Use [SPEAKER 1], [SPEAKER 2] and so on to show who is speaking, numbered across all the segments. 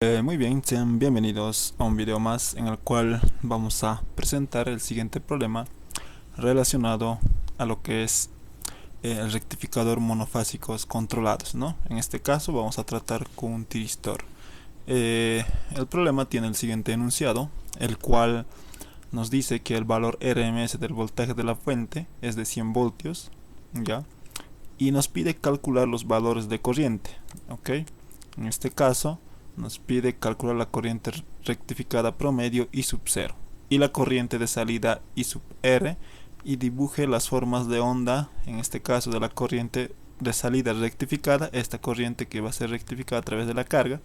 [SPEAKER 1] Muy bien, sean bienvenidos a un video más en el cual vamos a presentar el siguiente problema relacionado a lo que es el rectificador monofásicos controlados, ¿no? En este caso vamos a tratar con un tiristor. El problema tiene el siguiente enunciado, el cual nos dice que el valor RMS del voltaje de la fuente es de 100 voltios, ¿ya? Y nos pide calcular los valores de corriente, ¿ok? En este caso nos pide calcular la corriente rectificada promedio I sub 0 y la corriente de salida I sub R, y dibuje las formas de onda, en este caso de la corriente de salida rectificada, esta corriente que va a ser rectificada a través de la carga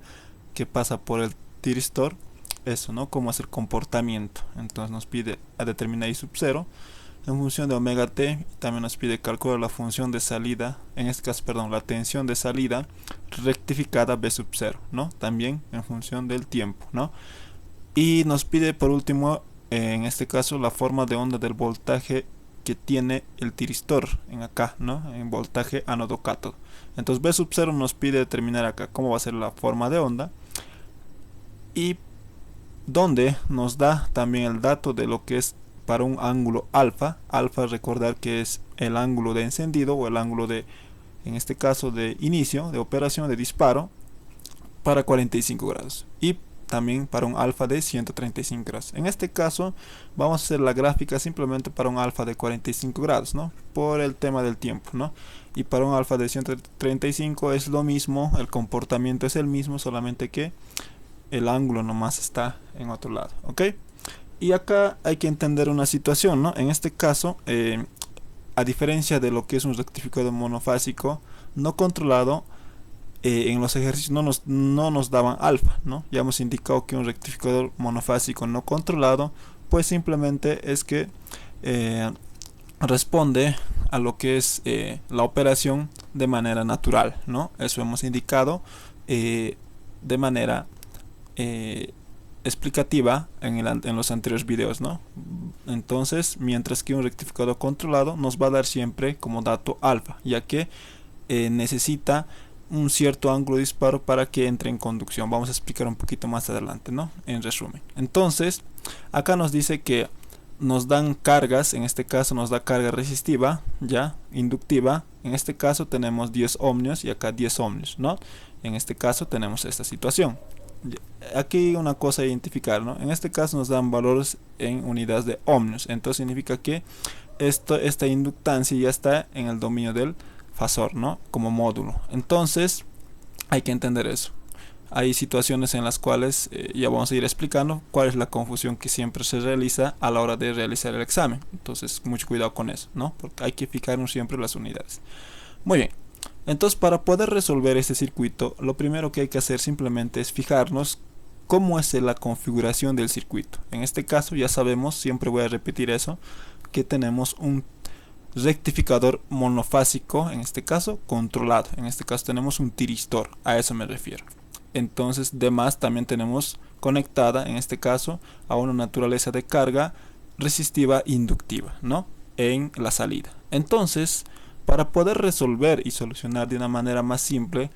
[SPEAKER 1] que pasa por el tiristor, eso, ¿no? Cómo es el comportamiento. Entonces nos pide a determinar I sub 0 en función de omega t. También nos pide calcular la función de salida, en este caso, perdón, la tensión de salida rectificada B sub 0, ¿no? También en función del tiempo, ¿no? Y nos pide por último, en este caso, la forma de onda del voltaje que tiene el tiristor en acá, ¿no? En voltaje ánodo-cátodo. Entonces B sub 0 nos pide determinar acá cómo va a ser la forma de onda, y donde nos da también el dato de lo que es para un ángulo alfa. Alfa, recordar que es el ángulo de encendido o el ángulo de, en este caso, de inicio de operación de disparo para 45 grados, y también para un alfa de 135 grados. En este caso vamos a hacer la gráfica simplemente para un alfa de 45 grados, ¿no? Por el tema del tiempo, ¿no? Y para un alfa de 135 es lo mismo, el comportamiento es el mismo, solamente que el ángulo nomás está en otro lado, ¿ok? Y acá hay que entender una situación, ¿no? En este caso, a diferencia de lo que es un rectificador monofásico no controlado, en los ejercicios no nos daban alfa, ¿no? Ya hemos indicado que un rectificador monofásico no controlado, pues simplemente es que responde a lo que es la operación de manera natural, ¿no? Eso hemos indicado de manera explicativa en los anteriores videos, ¿no? Entonces, mientras que un rectificador controlado nos va a dar siempre como dato alfa, ya que necesita un cierto ángulo de disparo para que entre en conducción. Vamos a explicar un poquito más adelante, ¿no? En resumen. Entonces, acá nos dice que nos dan cargas, en este caso nos da carga resistiva, ya, inductiva. En este caso tenemos 10 ohmios y acá 10 ohmios, ¿no? En este caso tenemos esta situación. Aquí una cosa a identificar, ¿no? En este caso nos dan valores en unidades de ohmios, entonces significa que esta inductancia ya está en el dominio del fasor, ¿no? Como módulo. Entonces hay que entender eso. Hay situaciones en las cuales ya vamos a ir explicando cuál es la confusión que siempre se realiza a la hora de realizar el examen. Entonces mucho cuidado con eso, ¿no? Porque hay que fijarnos siempre las unidades. Muy bien. Entonces, para poder resolver este circuito, lo primero que hay que hacer simplemente es fijarnos cómo es la configuración del circuito. En este caso ya sabemos, siempre voy a repetir eso, que tenemos un rectificador monofásico, en este caso controlado. En este caso tenemos un tiristor, a eso me refiero. Entonces, además también tenemos conectada, en este caso, a una naturaleza de carga resistiva inductiva, ¿no? En la salida. Entonces, para poder resolver y solucionar de una manera más simple,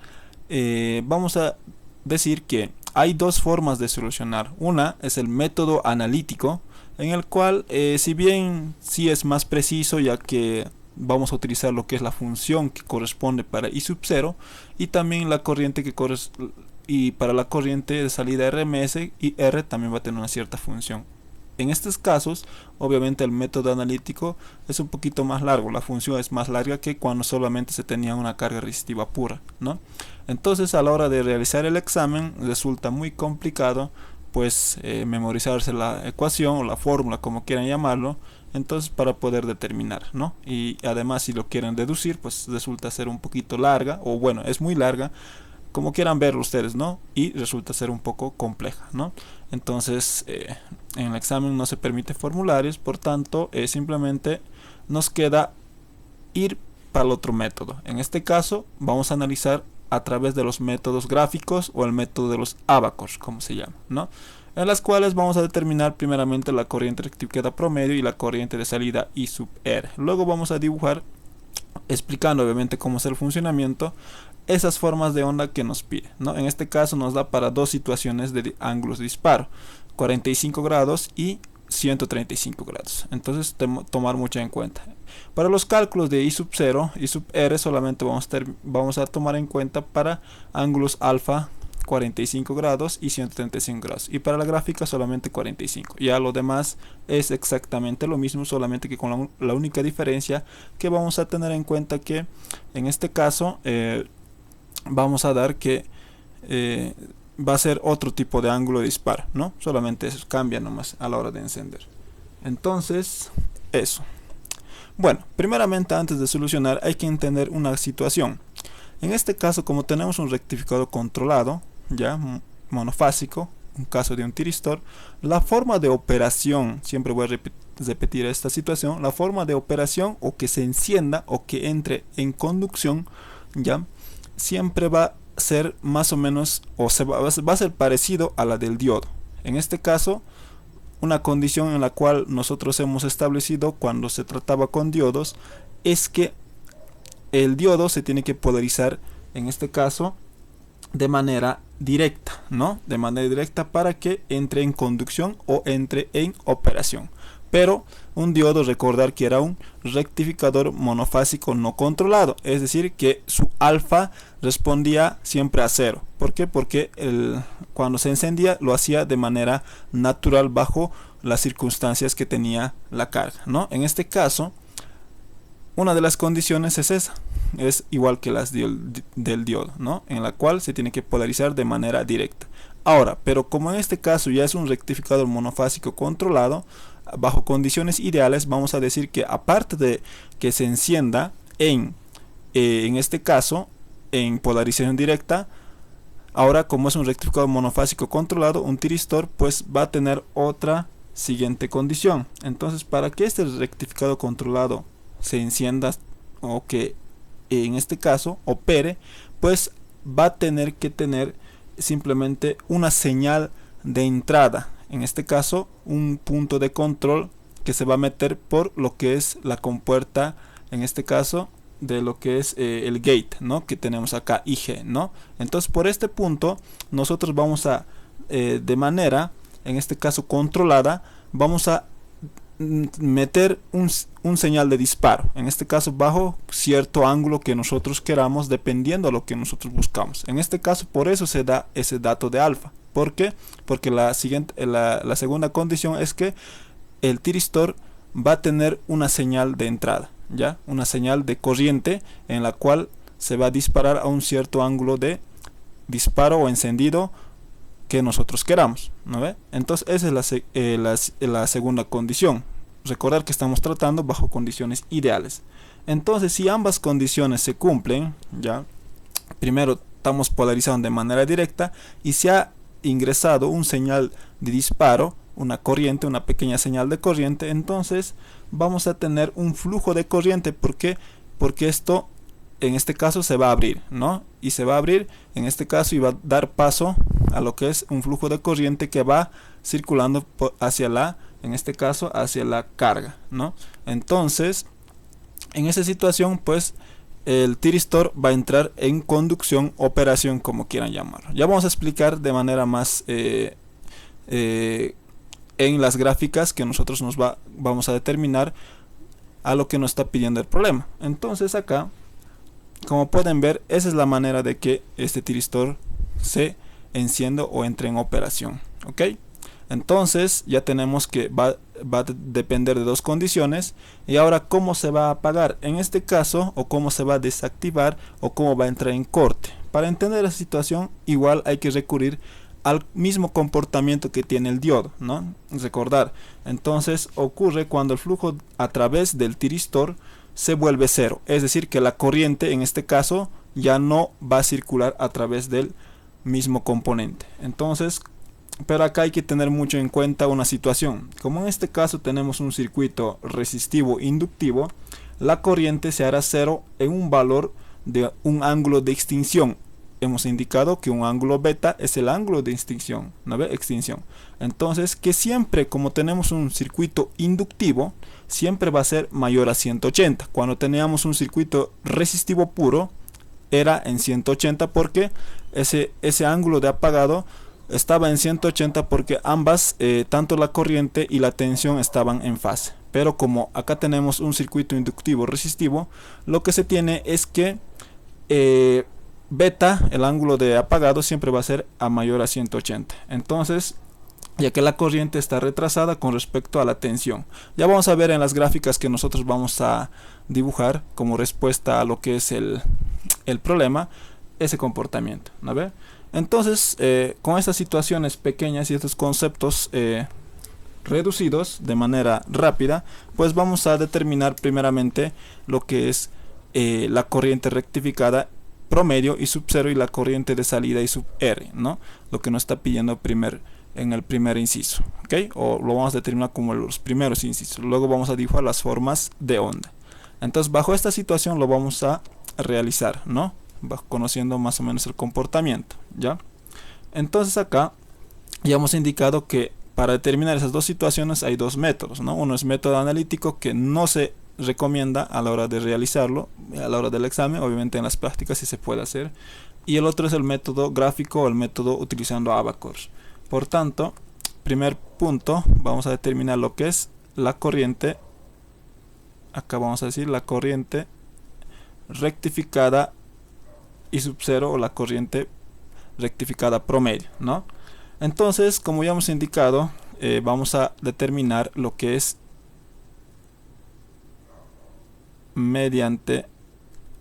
[SPEAKER 1] vamos a decir que hay dos formas de solucionar. Una es el método analítico, en el cual, si bien sí es más preciso, ya que vamos a utilizar lo que es la función que corresponde para I sub 0 y también la corriente que y para la corriente de salida RMS, y R también va a tener una cierta función. En estos casos, obviamente el método analítico es un poquito más largo, la función es más larga que cuando solamente se tenía una carga resistiva pura, ¿no? Entonces, a la hora de realizar el examen resulta muy complicado, pues, memorizarse la ecuación o la fórmula, como quieran llamarlo, entonces para poder determinar, ¿no? Y además, si lo quieren deducir, pues resulta ser un poquito larga, o bueno, es muy larga, como quieran verlo ustedes, ¿no? Y resulta ser un poco compleja, ¿no? Entonces, en el examen no se permite formularios, por tanto, simplemente nos queda ir para el otro método. En este caso, vamos a analizar a través de los métodos gráficos o el método de los ábacos, como se llama, ¿no? En las cuales vamos a determinar primeramente la corriente rectificada promedio y la corriente de salida I sub R. Luego vamos a dibujar, explicando obviamente cómo es el funcionamiento, esas formas de onda que nos pide, ¿no? En este caso nos da para dos situaciones de ángulos de disparo, 45 grados y 135 grados. Entonces tomar mucho en cuenta. Para los cálculos de I sub 0 y sub r solamente vamos a tomar en cuenta para ángulos alfa 45 grados y 135 grados, y para la gráfica solamente 45. Ya lo demás es exactamente lo mismo, solamente que con la única diferencia que vamos a tener en cuenta que en este caso vamos a dar que va a ser otro tipo de ángulo de disparo, ¿no? Solamente eso cambia nomás a la hora de encender. Entonces, eso. Bueno, primeramente, antes de solucionar hay que entender una situación. En este caso, como tenemos un rectificador controlado, ya monofásico, un caso de un tiristor, la forma de operación, siempre voy a repetir esta situación, la forma de operación o que se encienda o que entre en conducción, ya siempre va a ser más o menos, o va a ser parecido a la del diodo. En este caso, una condición en la cual nosotros hemos establecido cuando se trataba con diodos es que el diodo se tiene que polarizar, en este caso, de manera directa, ¿no? De manera directa para que entre en conducción o entre en operación. Pero un diodo, recordar que era un rectificador monofásico no controlado, es decir, que su alfa respondía siempre a cero. ¿Por qué? Porque cuando se encendía lo hacía de manera natural bajo las circunstancias que tenía la carga, ¿no? En este caso, una de las condiciones es esa, es igual que las del diodo, ¿no? En la cual se tiene que polarizar de manera directa. Ahora, pero como en este caso ya es un rectificador monofásico controlado, bajo condiciones ideales vamos a decir que aparte de que se encienda en este caso en polarización directa, ahora como es un rectificador monofásico controlado, un tiristor pues va a tener otra siguiente condición. Entonces, para que este rectificador controlado se encienda o que en este caso opere, pues va a tener que tener simplemente una señal de entrada, en este caso un punto de control que se va a meter por lo que es la compuerta, en este caso de lo que es el gate, ¿no? Que tenemos acá IG, ¿no? Entonces por este punto nosotros vamos a de manera, en este caso controlada, vamos a meter un señal de disparo, en este caso bajo cierto ángulo que nosotros queramos, dependiendo de lo que nosotros buscamos. En este caso por eso se da ese dato de alfa. ¿Por qué? Porque la segunda condición es que el tiristor va a tener una señal de entrada, ya una señal de corriente en la cual se va a disparar a un cierto ángulo de disparo o encendido que nosotros queramos, ¿no ve? Entonces esa es la segunda condición. Recordar que estamos tratando bajo condiciones ideales. Entonces, si ambas condiciones se cumplen, ya primero estamos polarizando de manera directa y se ha ingresado un señal de disparo, una corriente, una pequeña señal de corriente, entonces vamos a tener un flujo de corriente. ¿Por qué? Porque esto en este caso se va a abrir, ¿no? Y se va a abrir en este caso y va a dar paso a lo que es un flujo de corriente que va circulando hacia en este caso hacia la carga, ¿no? Entonces en esa situación pues el tiristor va a entrar en conducción, operación, como quieran llamarlo. Ya vamos a explicar de manera más en las gráficas que nosotros vamos a determinar a lo que nos está pidiendo el problema. Entonces acá, como pueden ver, esa es la manera de que este tiristor se encienda o entre en operación, ¿ok? Entonces ya tenemos que va a depender de dos condiciones. Y ahora, ¿cómo se va a apagar en este caso? O cómo se va a desactivar, o cómo va a entrar en corte. Para entender la situación, igual hay que recurrir al mismo comportamiento que tiene el diodo, ¿no? Recordar, entonces ocurre cuando el flujo a través del tiristor se vuelve cero, es decir, que la corriente en este caso ya no va a circular a través del mismo componente. Entonces, pero acá hay que tener mucho en cuenta una situación. Como en este caso tenemos un circuito resistivo inductivo, la corriente se hará cero en un valor de un ángulo de extinción. Hemos indicado que un ángulo beta es el ángulo de extinción, ¿no ve? Extinción. Entonces, que siempre, como tenemos un circuito inductivo, siempre va a ser mayor a 180. Cuando teníamos un circuito resistivo puro, era en 180 porque ese ángulo de apagado estaba en 180 porque ambas, tanto la corriente y la tensión estaban en fase. Pero como acá tenemos un circuito inductivo resistivo, lo que se tiene es que beta, el ángulo de apagado, siempre va a ser a mayor a 180. Entonces, ya que la corriente está retrasada con respecto a la tensión. Ya vamos a ver en las gráficas que nosotros vamos a dibujar como respuesta a lo que es el problema, ese comportamiento, ¿no ve? Entonces, con estas situaciones pequeñas y estos conceptos reducidos de manera rápida, pues vamos a determinar primeramente lo que es la corriente rectificada promedio y sub 0 y la corriente de salida y sub R, ¿no? Lo que nos está pidiendo en el primer inciso, ¿ok? O lo vamos a determinar como los primeros incisos. Luego vamos a dibujar las formas de onda. Entonces, bajo esta situación lo vamos a realizar, ¿no? Conociendo más o menos el comportamiento, ¿ya? Entonces acá ya hemos indicado que para determinar esas dos situaciones hay dos métodos, ¿no? Uno es método analítico, que no se recomienda a la hora de realizarlo, a la hora del examen. Obviamente en las prácticas sí se puede hacer. Y el otro es el método gráfico o el método utilizando Abacors. Por tanto, primer punto, vamos a determinar lo que es la corriente. Acá vamos a decir la corriente rectificada y sub 0 o la corriente rectificada promedio, ¿no? Entonces, como ya hemos indicado, vamos a determinar lo que es mediante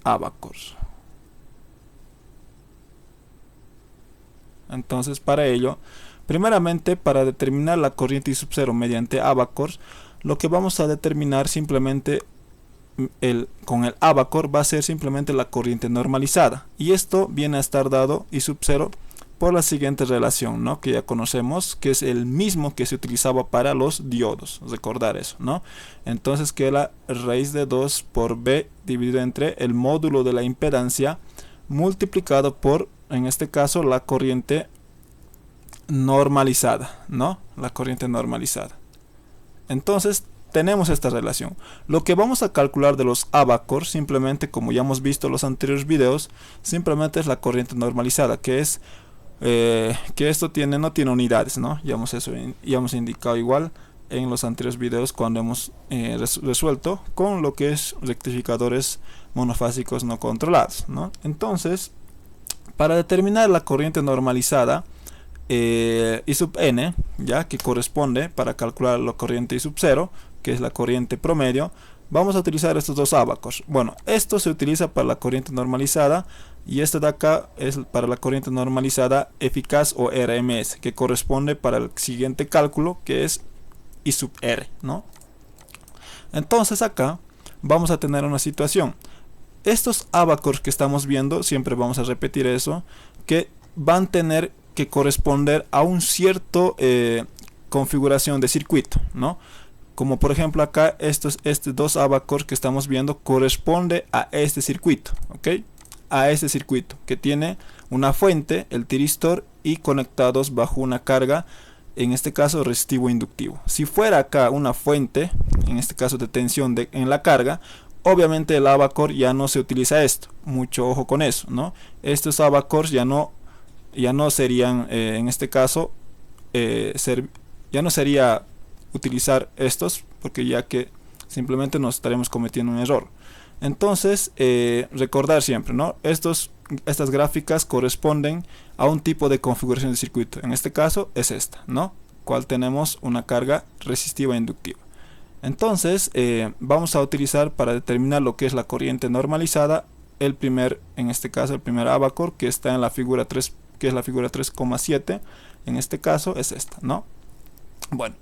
[SPEAKER 1] Abacors. Entonces, para ello, primeramente, para determinar la corriente I sub 0 mediante Abacors, lo que vamos a determinar simplemente con el Abacor va a ser simplemente la corriente normalizada, y esto viene a estar dado I sub 0 por la siguiente relación, ¿no? Que ya conocemos, que es el mismo que se utilizaba para los diodos, recordar eso, ¿no? Entonces, que la raíz de 2 por B dividido entre el módulo de la impedancia multiplicado por, en este caso, la corriente normalizada, ¿no? La corriente normalizada. Entonces, tenemos esta relación. Lo que vamos a calcular de los Abacors, simplemente, como ya hemos visto en los anteriores videos, simplemente es la corriente normalizada, que es que esto no tiene unidades, ¿no? Ya hemos indicado igual en los anteriores videos cuando hemos resuelto con lo que es rectificadores monofásicos no controlados, ¿no? Entonces, para determinar la corriente normalizada I sub n, ya que corresponde para calcular la corriente I sub 0, que es la corriente promedio, vamos a utilizar estos dos Abacors. Bueno, esto se utiliza para la corriente normalizada y este de acá es para la corriente normalizada eficaz o RMS, que corresponde para el siguiente cálculo, que es I sub R, ¿no? Entonces acá vamos a tener una situación. Estos Abacors que estamos viendo, siempre vamos a repetir eso, que van a tener que corresponder a un cierto configuración de circuito, ¿no? Como por ejemplo acá estos dos Abacors que estamos viendo corresponde a este circuito, ¿ok? A este circuito que tiene una fuente, el tiristor, y conectados bajo una carga, en este caso resistivo inductivo. Si fuera acá una fuente, en este caso de tensión en la carga, obviamente el Abacor ya no se utiliza esto. Mucho ojo con eso, ¿no? Estos Abacors ya no serían, en este caso, ya no sería utilizar estos, porque ya que simplemente nos estaremos cometiendo un error. Entonces, recordar siempre, ¿no? Estas gráficas corresponden a un tipo de configuración de circuito. En este caso es esta, ¿no? Cual tenemos una carga resistiva inductiva. Entonces, vamos a utilizar para determinar lo que es la corriente normalizada en este caso el primer Abacor, que está en la figura 3, que es la figura 3,7. En este caso es esta, ¿no? Bueno,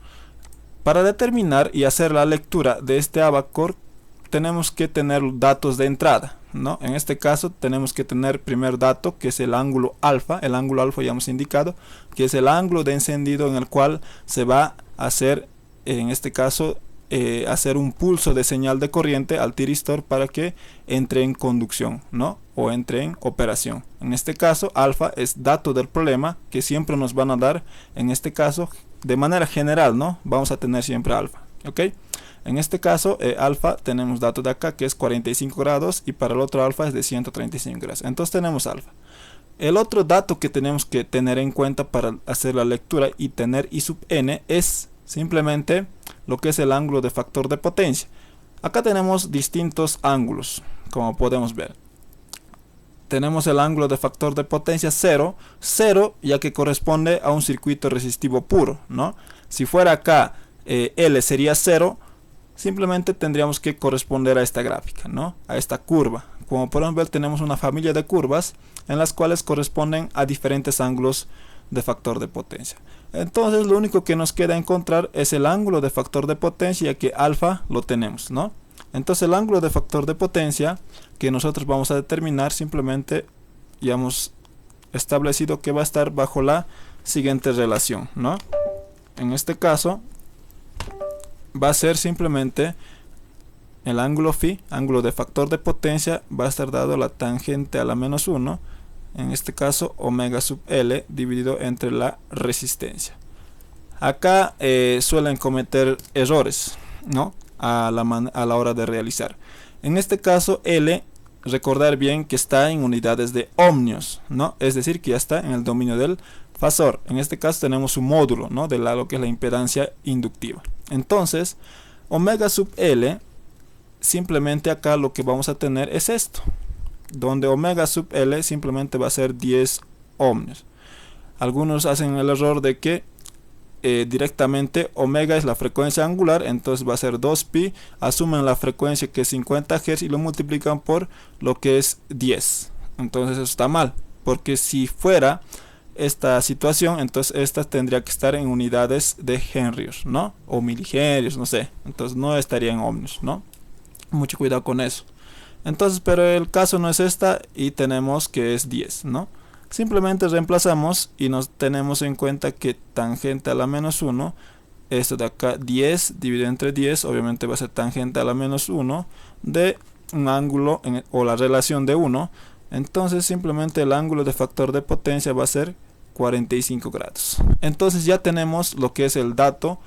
[SPEAKER 1] para determinar y hacer la lectura de este Abacor, tenemos que tener datos de entrada, ¿no? En este caso tenemos que tener primer dato, que es el ángulo alfa. El ángulo alfa ya hemos indicado que es el ángulo de encendido en el cual se va a hacer, en este caso, hacer un pulso de señal de corriente al tiristor para que entre en conducción, ¿no? O entre en operación. En este caso, alfa es dato del problema que siempre nos van a dar, en este caso, de manera general, ¿no? Vamos a tener siempre alfa, ¿ok? En este caso, alfa, tenemos dato de acá que es 45 grados y para el otro alfa es de 135 grados. Entonces tenemos alfa. El otro dato que tenemos que tener en cuenta para hacer la lectura y tener I sub n es simplemente lo que es el ángulo de factor de potencia. Acá tenemos distintos ángulos, como podemos ver. Tenemos el ángulo de factor de potencia 0, ya que corresponde a un circuito resistivo puro, ¿no? Si fuera acá L sería 0, simplemente tendríamos que corresponder a esta gráfica, ¿no? A esta curva. Como podemos ver, tenemos una familia de curvas en las cuales corresponden a diferentes ángulos de factor de potencia. Entonces lo único que nos queda encontrar es el ángulo de factor de potencia, ya que alfa lo tenemos, ¿no? Entonces el ángulo de factor de potencia que nosotros vamos a determinar, simplemente ya hemos establecido que va a estar bajo la siguiente relación, ¿no? En este caso va a ser simplemente el ángulo phi, ángulo de factor de potencia, va a estar dado la tangente a la menos 1, en este caso omega sub L dividido entre la resistencia. Acá suelen cometer errores, ¿no? A la hora de realizar. En este caso L, recordar bien que está en unidades de ohmios, ¿no? Es decir, que ya está en el dominio del fasor. En este caso tenemos un módulo, ¿no? De lo que es la impedancia inductiva. Entonces, omega sub L, simplemente acá lo que vamos a tener es esto, donde omega sub L simplemente va a ser 10 ohmios. Algunos hacen el error de que directamente omega es la frecuencia angular, entonces va a ser 2pi, asumen la frecuencia que es 50 Hz y lo multiplican por lo que es 10. Entonces eso está mal, porque si fuera esta situación, entonces esta tendría que estar en unidades de henrios, ¿no? O milihenrios, no sé. Entonces no estaría en ohmios, ¿no? Mucho cuidado con eso. Entonces, pero el caso no es esta y tenemos que es 10, ¿no? Simplemente reemplazamos y nos tenemos en cuenta que tangente a la menos 1, esto de acá 10 dividido entre 10, obviamente va a ser tangente a la menos 1 de un ángulo o la relación de 1. Entonces simplemente el ángulo de factor de potencia va a ser 45 grados. Entonces ya tenemos lo que es el dato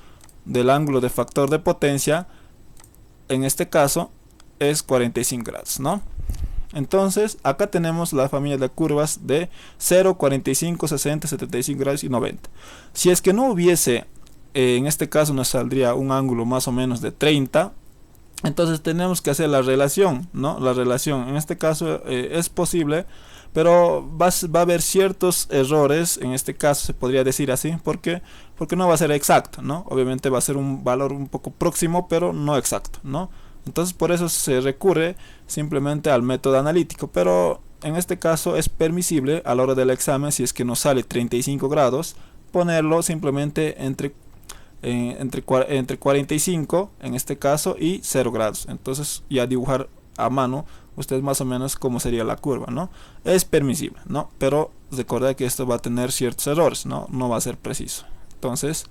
[SPEAKER 1] del ángulo de factor de potencia. En este caso es 45 grados, ¿no? Entonces acá tenemos la familia de curvas de 0, 45, 60, 75 grados y 90. Si es que no hubiese, en este caso nos saldría un ángulo más o menos de 30. Entonces tenemos que hacer la relación, ¿no? La relación en este caso es posible, pero va a haber ciertos errores. En este caso se podría decir así, porque no va a ser exacto, ¿no? Obviamente va a ser un valor un poco próximo, pero no exacto, ¿no? Entonces por eso se recurre simplemente al método analítico, pero en este caso es permisible a la hora del examen, si es que nos sale 35 grados, ponerlo simplemente entre 45 en este caso y 0 grados. Entonces ya dibujar a mano ustedes más o menos cómo sería la curva, ¿no? Es permisible, ¿no? Pero recordad que esto va a tener ciertos errores, ¿no? No va a ser preciso. Entonces,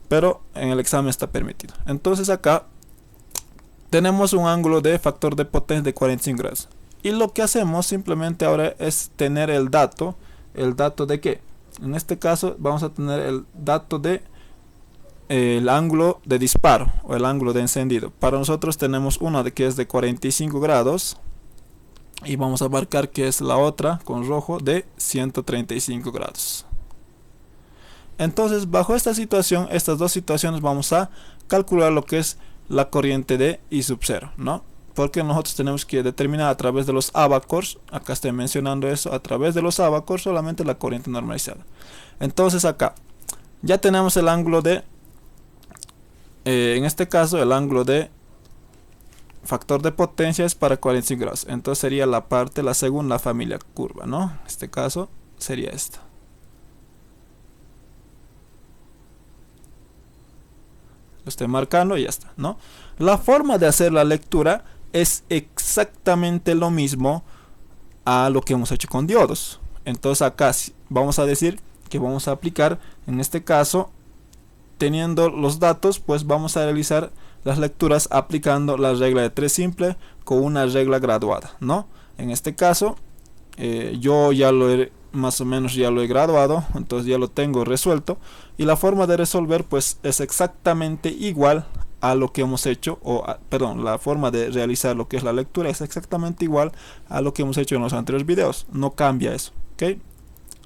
[SPEAKER 1] pero en el examen está permitido. Entonces acá tenemos un ángulo de factor de potencia de 45 grados. Y lo que hacemos simplemente ahora es tener el dato de qué. En este caso vamos a tener el dato de el ángulo de disparo o el ángulo de encendido. Para nosotros tenemos una de que es de 45 grados y vamos a marcar que es la otra con rojo de 135 grados. Entonces bajo esta situación, estas dos situaciones, vamos a calcular lo que es la corriente de I sub 0, ¿no? Porque nosotros tenemos que determinar a través de los ábacos, acá estoy mencionando eso, a través de los ábacos solamente la corriente normalizada. Entonces acá ya tenemos el ángulo de en este caso el ángulo de factor de potencia es para 45 grados. Entonces sería la segunda familia curva, ¿no? En este caso sería esta. Lo estoy marcando y ya está, ¿no? La forma de hacer la lectura es exactamente lo mismo a lo que hemos hecho con diodos. Entonces acá vamos a decir que vamos a aplicar, en este caso, teniendo los datos, pues vamos a realizar las lecturas aplicando la regla de 3 simple con una regla graduada, ¿no? En este caso, yo ya más o menos ya lo he graduado, entonces ya lo tengo resuelto, y la forma de resolver pues es exactamente igual a lo que hemos hecho, perdón, la forma de realizar lo que es la lectura es exactamente igual a lo que hemos hecho en los anteriores videos, no cambia eso, ¿ok?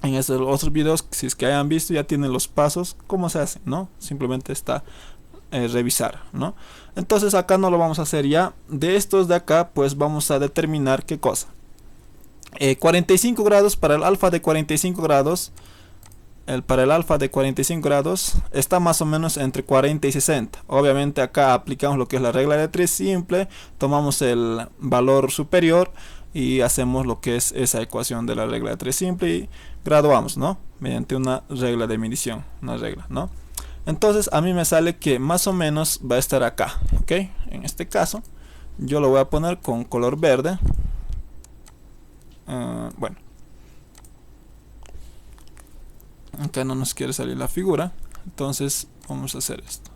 [SPEAKER 1] En estos otros videos, si es que hayan visto, ya tienen los pasos, cómo se hace, ¿no? Simplemente está revisar, ¿no? Entonces acá no lo vamos a hacer ya. De estos de acá, pues vamos a determinar qué cosa. 45 grados para el alfa de 45 grados. Para el alfa de 45 grados está más o menos entre 40 y 60. Obviamente acá aplicamos lo que es la regla de 3 simple, tomamos el valor superior y hacemos lo que es esa ecuación de la regla de 3 simple y graduamos, ¿no? Mediante una regla de medición, una regla, ¿no? Entonces a mí me sale que más o menos va a estar acá, ¿ok? En este caso yo lo voy a poner con color verde. Bueno, acá no nos quiere salir la figura, entonces vamos a hacer esto.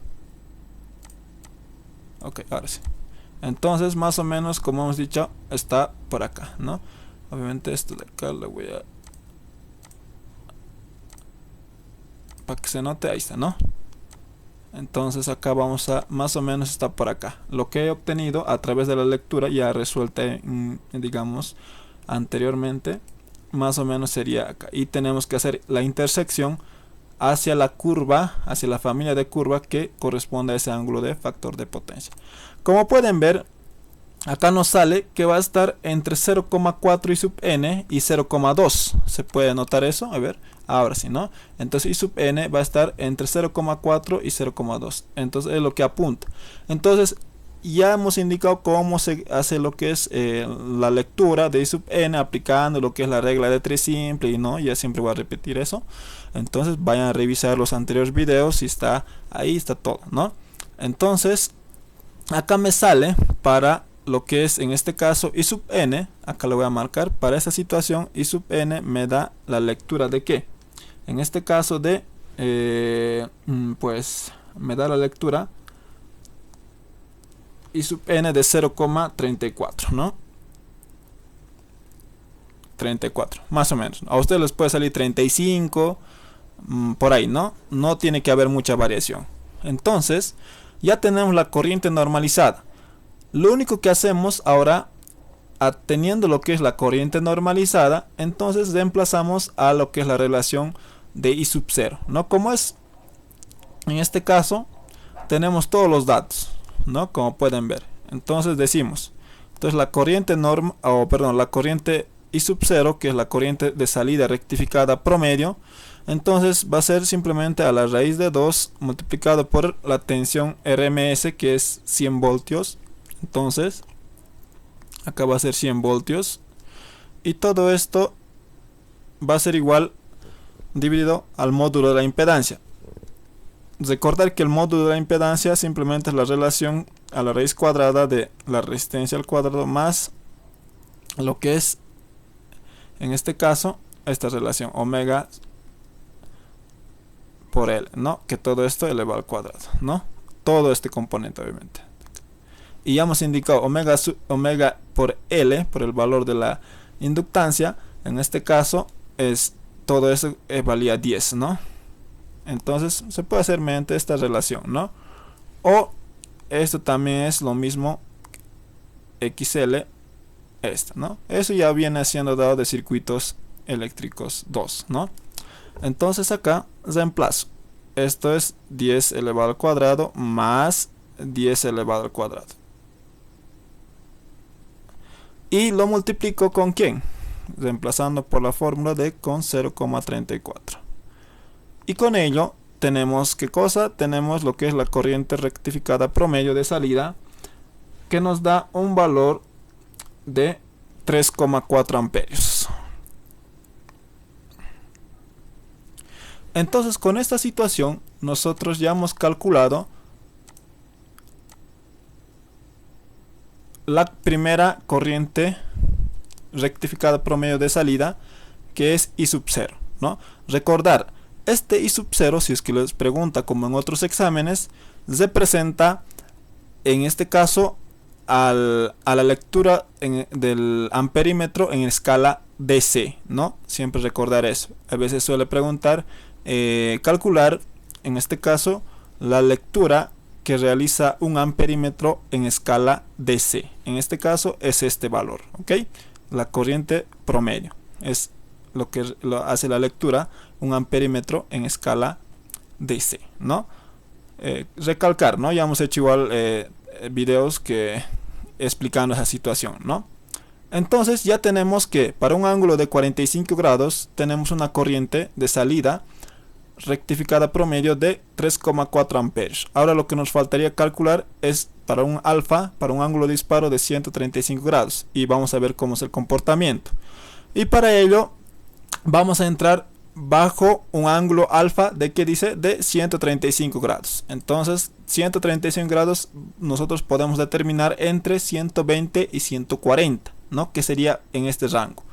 [SPEAKER 1] Ok, ahora sí. Entonces más o menos, como hemos dicho, está por acá, ¿no? Obviamente esto de acá lo voy a... para que se note, ahí está, ¿no? Entonces acá vamos a, más o menos está por acá. Lo que he obtenido a través de la lectura ya resuelta, digamos, anteriormente, más o menos sería acá. Y tenemos que hacer la intersección hacia la curva, hacia la familia de curva que corresponde a ese ángulo de factor de potencia. Como pueden ver, acá nos sale que va a estar entre 0,4 y sub n y 0,2. ¿Se puede notar eso? A ver, ahora sí, ¿no? Entonces y sub n va a estar entre 0,4 y 0,2. Entonces es lo que apunta. Entonces ya hemos indicado cómo se hace lo que es la lectura de I sub n aplicando lo que es la regla de 3 simple, y no, ya siempre voy a repetir eso. Entonces vayan a revisar los anteriores videos, si está ahí, está todo, ¿no? Entonces acá me sale para lo que es en este caso I sub n, acá lo voy a marcar, para esta situación I sub n me da la lectura de qué, en este caso de pues me da la lectura I sub n de 0,34, ¿no? 34, más o menos. A ustedes les puede salir 35, por ahí, ¿no? No tiene que haber mucha variación. Entonces ya tenemos la corriente normalizada. Lo único que hacemos ahora, teniendo lo que es la corriente normalizada, entonces reemplazamos a lo que es la relación de I sub 0, ¿no? Como es, en este caso, tenemos todos los datos, ¿no? Como pueden ver. Entonces decimos, entonces la corriente la corriente I sub 0, que es la corriente de salida rectificada promedio, entonces va a ser simplemente a la raíz de 2 multiplicado por la tensión RMS, que es 100 voltios. Entonces acá va a ser 100 voltios y todo esto va a ser igual dividido al módulo de la impedancia. Recordar que el módulo de la impedancia simplemente es la relación a la raíz cuadrada de la resistencia al cuadrado más lo que es, en este caso, esta relación omega por L, ¿no? Que todo esto elevado al cuadrado, ¿no? Todo este componente, obviamente. Y ya hemos indicado omega por L, por el valor de la inductancia. En este caso, es todo eso valía 10, ¿no? Entonces, se puede hacer mediante esta relación, ¿no? O esto también es lo mismo, XL, esto, ¿no? Eso ya viene siendo dado de circuitos eléctricos 2, ¿no? Entonces acá reemplazo. Esto es 10 elevado al cuadrado más 10 elevado al cuadrado. Y lo multiplico con ¿quién? Reemplazando por la fórmula de con 0,34. Y con ello tenemos ¿qué cosa? Tenemos lo que es la corriente rectificada promedio de salida, que nos da un valor de 3,4 amperios. Entonces con esta situación nosotros ya hemos calculado la primera corriente rectificada promedio de salida, que es I sub 0, ¿no? Recordar, este I sub 0, si es que les pregunta como en otros exámenes, representa en este caso a la lectura del amperímetro en escala DC, ¿no? Siempre recordar eso. A veces suele preguntar calcular en este caso la lectura que realiza un amperímetro en escala DC. En este caso es este valor, ¿ok? La corriente promedio es lo que hace la lectura, un amperímetro en escala DC, ¿no? Recalcar, ¿no? Ya hemos hecho igual videos que explicando esa situación, ¿no? Entonces ya tenemos que para un ángulo de 45 grados tenemos una corriente de salida rectificada promedio de 3,4 amperios. Ahora lo que nos faltaría calcular es para un alfa, para un ángulo de disparo de 135 grados, y vamos a ver cómo es el comportamiento. Y para ello vamos a entrar bajo un ángulo alfa de que dice de 135 grados. Entonces 135 grados nosotros podemos determinar entre 120 y 140, ¿no? Que sería en este rango.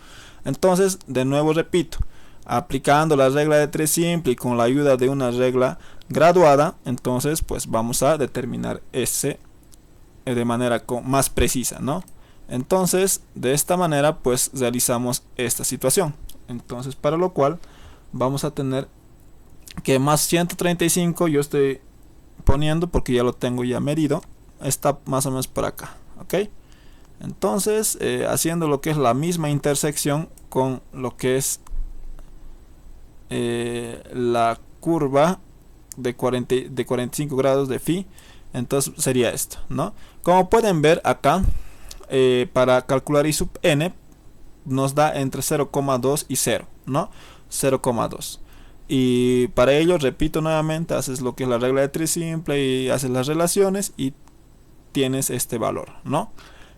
[SPEAKER 1] Entonces de nuevo repito, aplicando la regla de 3 simple y con la ayuda de una regla graduada, entonces pues vamos a determinar ese de manera más precisa, ¿no? Entonces de esta manera pues realizamos esta situación. Entonces para lo cual vamos a tener que más 135, yo estoy poniendo porque ya lo tengo ya medido, está más o menos por acá, ¿ok? Entonces haciendo lo que es la misma intersección con lo que es la curva de 45 grados de phi, entonces sería esto, ¿no? Como pueden ver acá, para calcular I sub n nos da entre 0,2 y 0, ¿no? 0,2. Y para ello, repito nuevamente, haces lo que es la regla de 3 simple y haces las relaciones y tienes este valor, ¿no?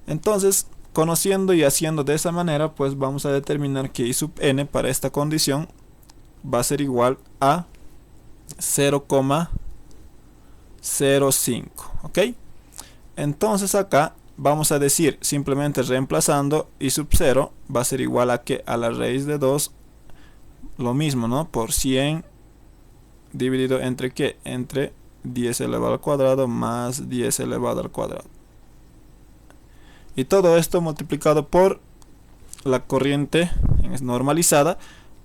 [SPEAKER 1] Entonces, conociendo y haciendo de esa manera, pues vamos a determinar que I sub n para esta condición va a ser igual a 0,05, ¿ok? Entonces acá vamos a decir, simplemente reemplazando I sub 0 va a ser igual a que a la raíz de 2, lo mismo, ¿no? Por 100 dividido entre ¿qué? Entre 10 elevado al cuadrado más 10 elevado al cuadrado. Y todo esto multiplicado por la corriente normalizada,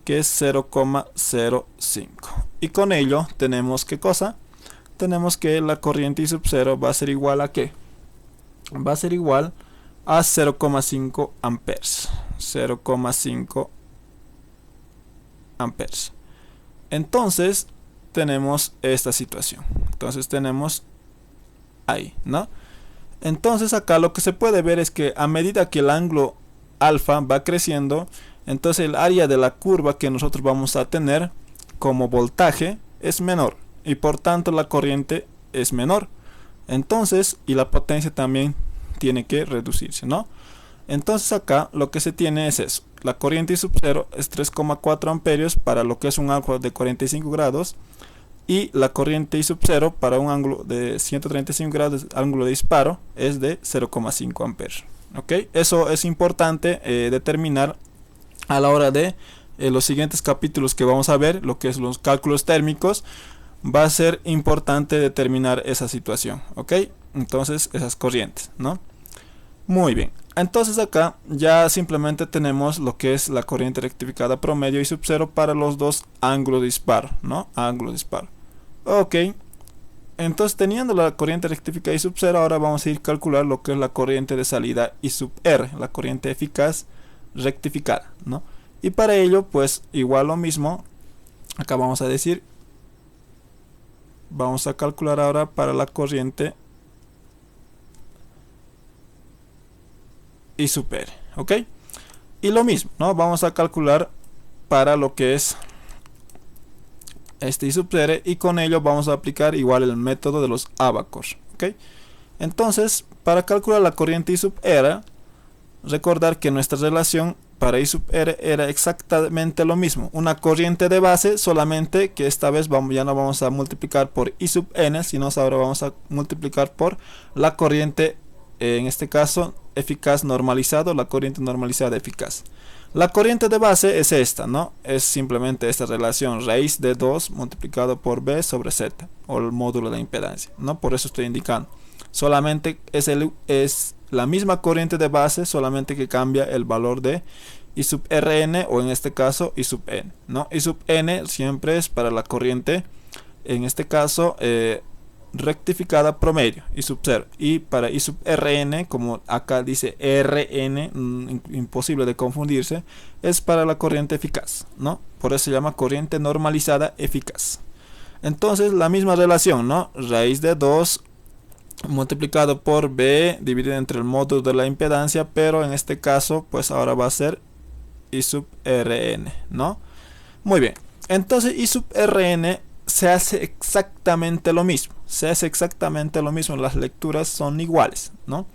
[SPEAKER 1] que es 0,05. Y con ello tenemos ¿qué cosa? Tenemos que la corriente I sub 0 va a ser igual a ¿qué? Va a ser igual a 0,5 amperes. 0,5 amperes. Entonces tenemos esta situación. Entonces tenemos ahí, ¿no? Entonces acá lo que se puede ver es que a medida que el ángulo alfa va creciendo, entonces el área de la curva que nosotros vamos a tener como voltaje es menor y por tanto la corriente es menor. Entonces, y la potencia también tiene que reducirse, ¿no? Entonces acá lo que se tiene es eso. La corriente I sub 0 es 3,4 amperios para lo que es un ángulo de 45 grados. Y la corriente I sub 0 para un ángulo de 135 grados, ángulo de disparo, es de 0,5 amperes. ¿Ok? Eso es importante determinar a la hora de los siguientes capítulos que vamos a ver, lo que es los cálculos térmicos. Va a ser importante determinar esa situación, ¿ok? Entonces esas corrientes, ¿no? Muy bien, entonces acá ya simplemente tenemos lo que es la corriente rectificada promedio I sub 0 para los dos ángulos de disparo, ¿no? Ángulo de disparo. Ok, entonces teniendo la corriente rectificada I sub 0, ahora vamos a ir a calcular lo que es la corriente de salida I sub R, la corriente eficaz rectificada, ¿no? Y para ello, pues igual lo mismo, acá vamos a decir, vamos a calcular ahora para la corriente I sub R, ¿ok? Y lo mismo, ¿no? Vamos a calcular para lo que es este I sub R y con ello vamos a aplicar igual el método de los ábacos, ¿ok? Entonces, para calcular la corriente I sub R, recordar que nuestra relación para I sub R era exactamente lo mismo, una corriente de base, solamente que esta vez ya no vamos a multiplicar por I sub n, sino ahora vamos a multiplicar por la corriente, en este caso eficaz normalizado, la corriente normalizada eficaz. La corriente de base es esta, ¿no? Es simplemente esta relación, raíz de 2 multiplicado por b sobre z, o el módulo de impedancia, ¿no? Por eso estoy indicando. Solamente es la misma corriente de base, solamente que cambia el valor de I sub Rn, o en este caso I sub n, ¿no? I sub n siempre es para la corriente, en este caso rectificada promedio, I sub 0. Y para I sub Rn, como acá dice Rn, imposible de confundirse, es para la corriente eficaz, ¿no? Por eso se llama corriente normalizada eficaz. Entonces la misma relación, ¿no? Raíz de 2 multiplicado por B dividido entre el módulo de la impedancia, pero en este caso pues ahora va a ser I sub Rn, ¿no? Muy bien, entonces I sub Rn se hace exactamente lo mismo, las lecturas son iguales, ¿no?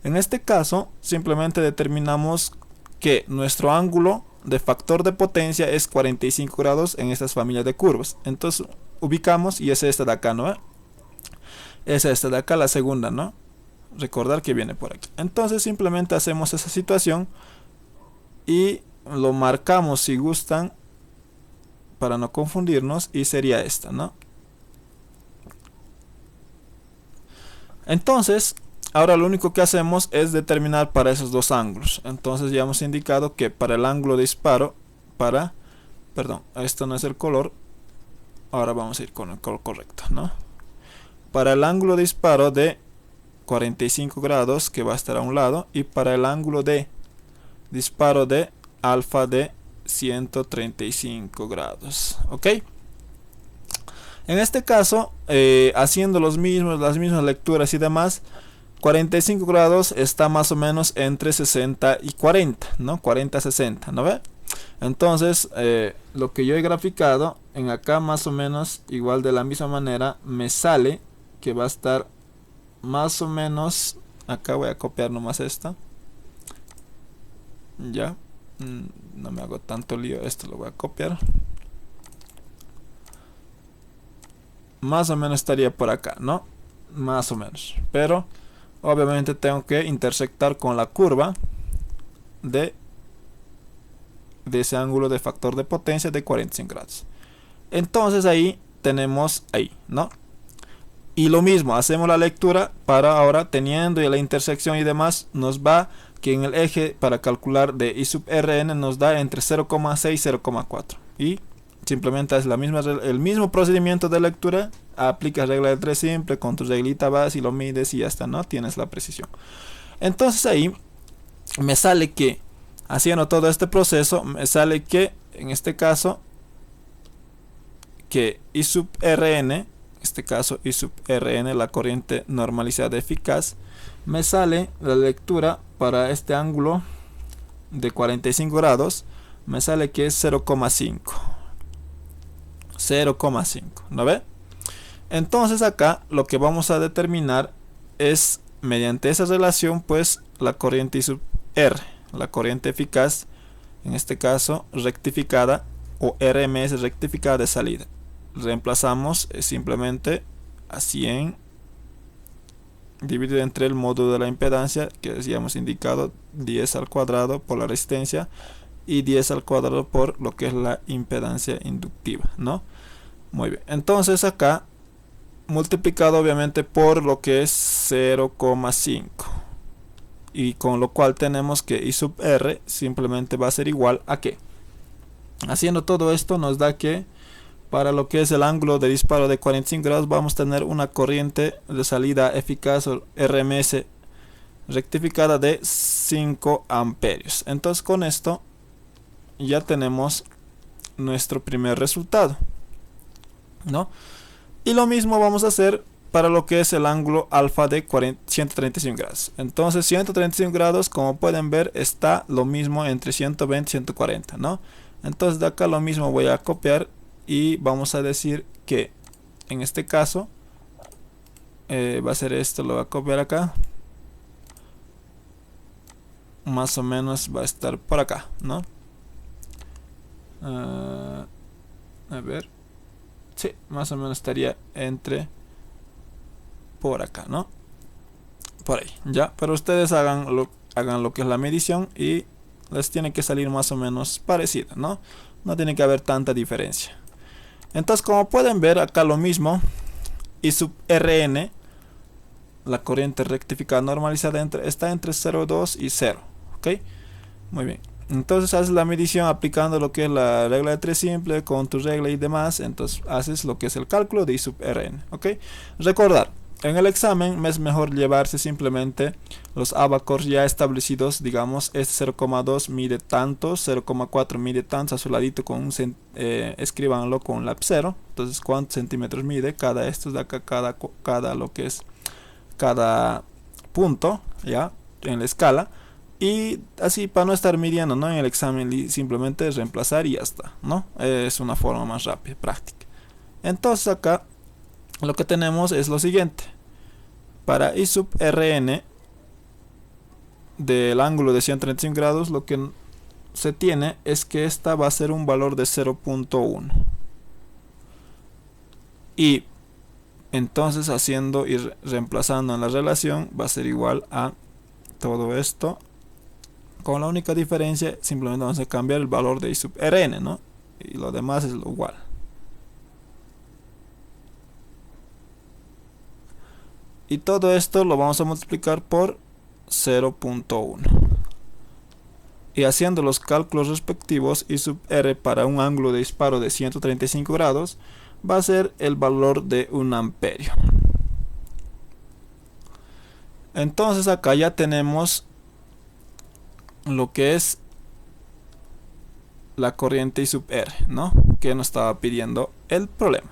[SPEAKER 1] En este caso simplemente determinamos que nuestro ángulo de factor de potencia es 45 grados en estas familias de curvas. Entonces ubicamos y es esta de acá, ¿no? Es esta de acá, la segunda, ¿no? Recordar que viene por aquí. Entonces simplemente hacemos esa situación y lo marcamos si gustan para no confundirnos, y sería esta, ¿no? Entonces ahora lo único que hacemos es determinar para esos dos ángulos. Entonces ya hemos indicado que para el ángulo de disparo, perdón, esto no es el color, ahora vamos a ir con el color correcto, ¿no? Para el ángulo de disparo de 45 grados, que va a estar a un lado, y para el ángulo de disparo de alfa de 135 grados, ¿ok? En este caso, haciendo las mismas lecturas y demás, 45 grados está más o menos entre 60 y 40, ¿no? 40-60, ¿no ve? Entonces, lo que yo he graficado en acá más o menos igual de la misma manera me sale que va a estar más o menos, acá voy a copiar nomás esta, ya, no me hago tanto lío, esto lo voy a copiar, más o menos estaría por acá, ¿no? Más o menos, pero obviamente tengo que intersectar con la curva de ese ángulo de factor de potencia de 45 grados. Entonces ahí tenemos ¿no? Y lo mismo, hacemos la lectura para ahora, teniendo ya la intersección y demás, nos va que en el eje para calcular de I sub Rn nos da entre 0,6 y 0,4. Y simplemente es el mismo procedimiento de lectura, aplicas regla de 3 simple, con tu reglita vas y lo mides y ya está, ¿no? Tienes la precisión. Entonces ahí me sale que, haciendo todo este proceso, me sale que, en este caso, que I sub Rn, este caso I sub Rn, la corriente normalizada eficaz, me sale la lectura para este ángulo de 45 grados, me sale que es 0,5, ¿no ve? Entonces acá lo que vamos a determinar es, mediante esa relación, pues la corriente I sub R, la corriente eficaz, en este caso rectificada, o RMS rectificada de salida. Reemplazamos simplemente a 100 dividido entre el módulo de la impedancia, que ya hemos indicado, 10 al cuadrado por la resistencia y 10 al cuadrado por lo que es la impedancia inductiva, ¿no? Muy bien, entonces acá multiplicado obviamente por lo que es 0,5, y con lo cual tenemos que I sub R simplemente va a ser igual a que, haciendo todo esto nos da que para lo que es el ángulo de disparo de 45 grados vamos a tener una corriente de salida eficaz, o RMS rectificada, de 5 amperios. Entonces con esto ya tenemos nuestro primer resultado, ¿no? Y lo mismo vamos a hacer para lo que es el ángulo alfa de 135 grados. Entonces 135 grados, como pueden ver, está lo mismo entre 120 y 140, ¿no? Entonces de acá lo mismo voy a copiar y vamos a decir que en este caso va a ser esto, lo voy a copiar acá, más o menos va a estar por acá, ¿no? A ver, sí, más o menos estaría entre por acá, ¿no? Por ahí, ya, pero ustedes hagan lo que es la medición y les tiene que salir más o menos parecida, ¿no? No tiene que haber tanta diferencia. Entonces, como pueden ver acá lo mismo, I sub Rn, la corriente rectificada normalizada, está entre 0,2 y 0, ¿ok? Muy bien. Entonces haces la medición aplicando lo que es la regla de 3 simple con tu regla y demás. Entonces haces lo que es el cálculo de I sub Rn. ¿Ok? Recordar, en el examen es mejor llevarse simplemente los abacors ya establecidos. Digamos, este 0,2 mide tantos, 0,4 mide tantos, a su ladito con un escríbanlo con lapicero. Entonces, ¿cuántos centímetros mide cada estos de acá, cada lo que es cada punto, ya, en la escala? Y así, para no estar midiendo, ¿no?, en el examen, simplemente reemplazar y ya está, ¿no? Es una forma más rápida, práctica. Entonces acá lo que tenemos es lo siguiente. Para I sub Rn del ángulo de 135 grados, lo que se tiene es que esta va a ser un valor de 0.1. Y entonces haciendo y reemplazando en la relación va a ser igual a todo esto. Con la única diferencia, simplemente vamos a cambiar el valor de I sub Rn, ¿no? Y lo demás es lo igual. Y todo esto lo vamos a multiplicar por 0.1. Y haciendo los cálculos respectivos, I sub R para un ángulo de disparo de 135 grados va a ser el valor de 1 amperio. Entonces acá ya tenemos lo que es la corriente I sub R, ¿no?, que nos estaba pidiendo el problema.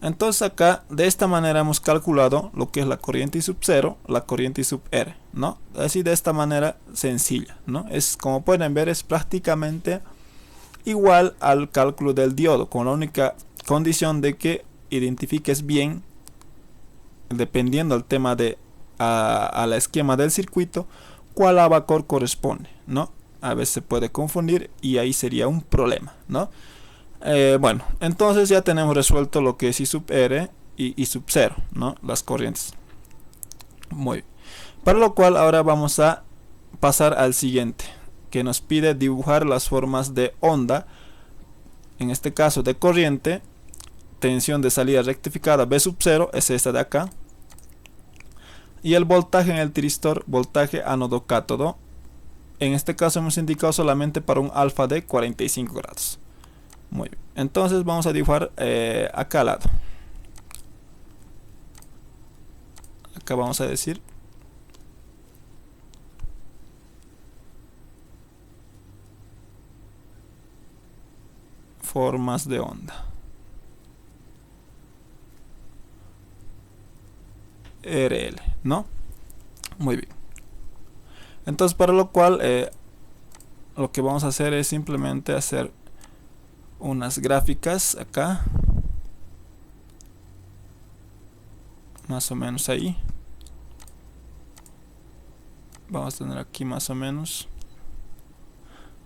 [SPEAKER 1] Entonces acá de esta manera hemos calculado lo que es la corriente I sub 0, la corriente I sub R, ¿no? Así, de esta manera sencilla, ¿no? Es, como pueden ver, es prácticamente igual al cálculo del diodo, con la única condición de que identifiques bien, dependiendo del tema de a la esquema del circuito, cuál abacor corresponde, ¿no? A veces se puede confundir y ahí sería un problema, ¿no? Bueno, entonces ya tenemos resuelto lo que es I sub R y I sub 0, ¿no?, las corrientes. Muy bien. Para lo cual ahora vamos a pasar al siguiente, que nos pide dibujar las formas de onda, en este caso de corriente, tensión de salida rectificada V sub 0, es esta de acá, y el voltaje en el tiristor, voltaje ánodo-cátodo. En este caso hemos indicado solamente para un alfa de 45 grados. Muy bien, entonces vamos a dibujar acá al lado. Acá vamos a decir formas de onda. RL, ¿no? Muy bien. Entonces, para lo cual lo que vamos a hacer es simplemente hacer unas gráficas acá, más o menos ahí. Vamos a tener aquí más o menos.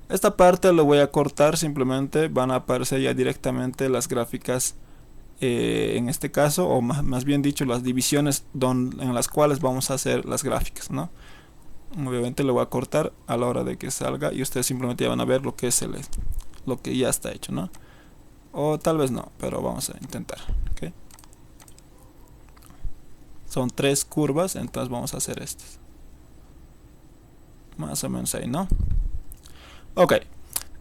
[SPEAKER 1] Esta parte lo voy a cortar, simplemente van a aparecer ya directamente las gráficas en este caso, o más bien dicho, las divisiones en las cuales vamos a hacer las gráficas, ¿no? Obviamente lo voy a cortar a la hora de que salga y ustedes simplemente ya van a ver lo que es lo que ya está hecho, ¿no? O tal vez no, pero vamos a intentar, ¿okay? Son 3 curvas, entonces vamos a hacer estas. Más o menos ahí, ¿no? Ok,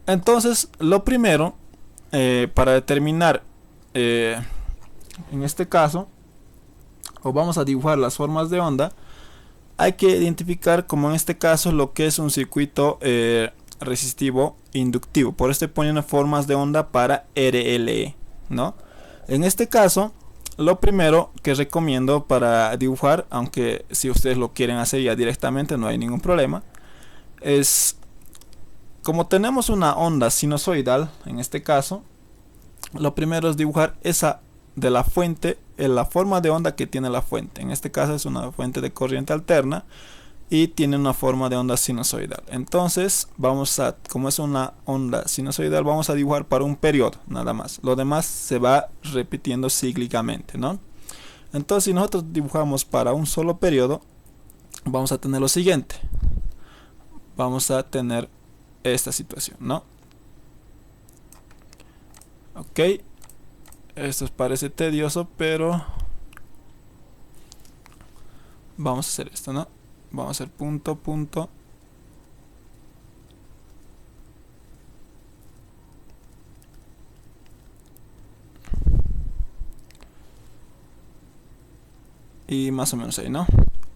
[SPEAKER 1] entonces lo primero, para determinar, en este caso, o vamos a dibujar las formas de onda, hay que identificar, como en este caso, lo que es un circuito resistivo inductivo. Por esto estoy poniendo formas de onda para RLE, ¿no? En este caso, lo primero que recomiendo para dibujar, aunque si ustedes lo quieren hacer ya directamente no hay ningún problema, es, como tenemos una onda sinusoidal, en este caso, lo primero es dibujar esa de la fuente, en la forma de onda que tiene la fuente. En este caso es una fuente de corriente alterna y tiene una forma de onda sinusoidal. Entonces vamos a, como es una onda sinusoidal, vamos a dibujar para un periodo nada más. Lo demás se va repitiendo cíclicamente, ¿no? Entonces, si nosotros dibujamos para un solo periodo, vamos a tener lo siguiente. Vamos a tener esta situación, ¿no? Ok, esto parece tedioso, pero vamos a hacer esto, ¿no? Vamos a hacer punto, punto, y más o menos ahí, ¿no?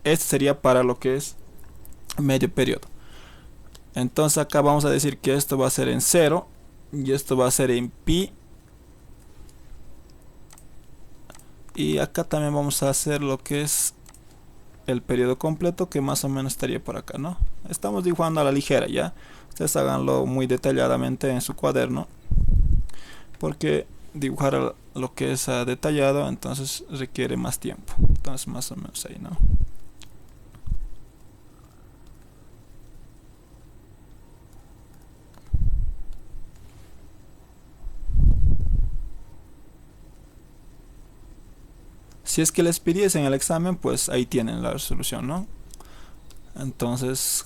[SPEAKER 1] Este sería para lo que es medio periodo. Entonces acá vamos a decir que esto va a ser en 0 y esto va a ser en pi. Y acá también vamos a hacer lo que es el periodo completo, que más o menos estaría por acá, ¿no? Estamos dibujando a la ligera, ya. Ustedes háganlo muy detalladamente en su cuaderno, porque dibujar lo que es detallado entonces requiere más tiempo. Entonces más o menos ahí, ¿no? Si es que les pidiesen el examen, pues ahí tienen la resolución, ¿no? Entonces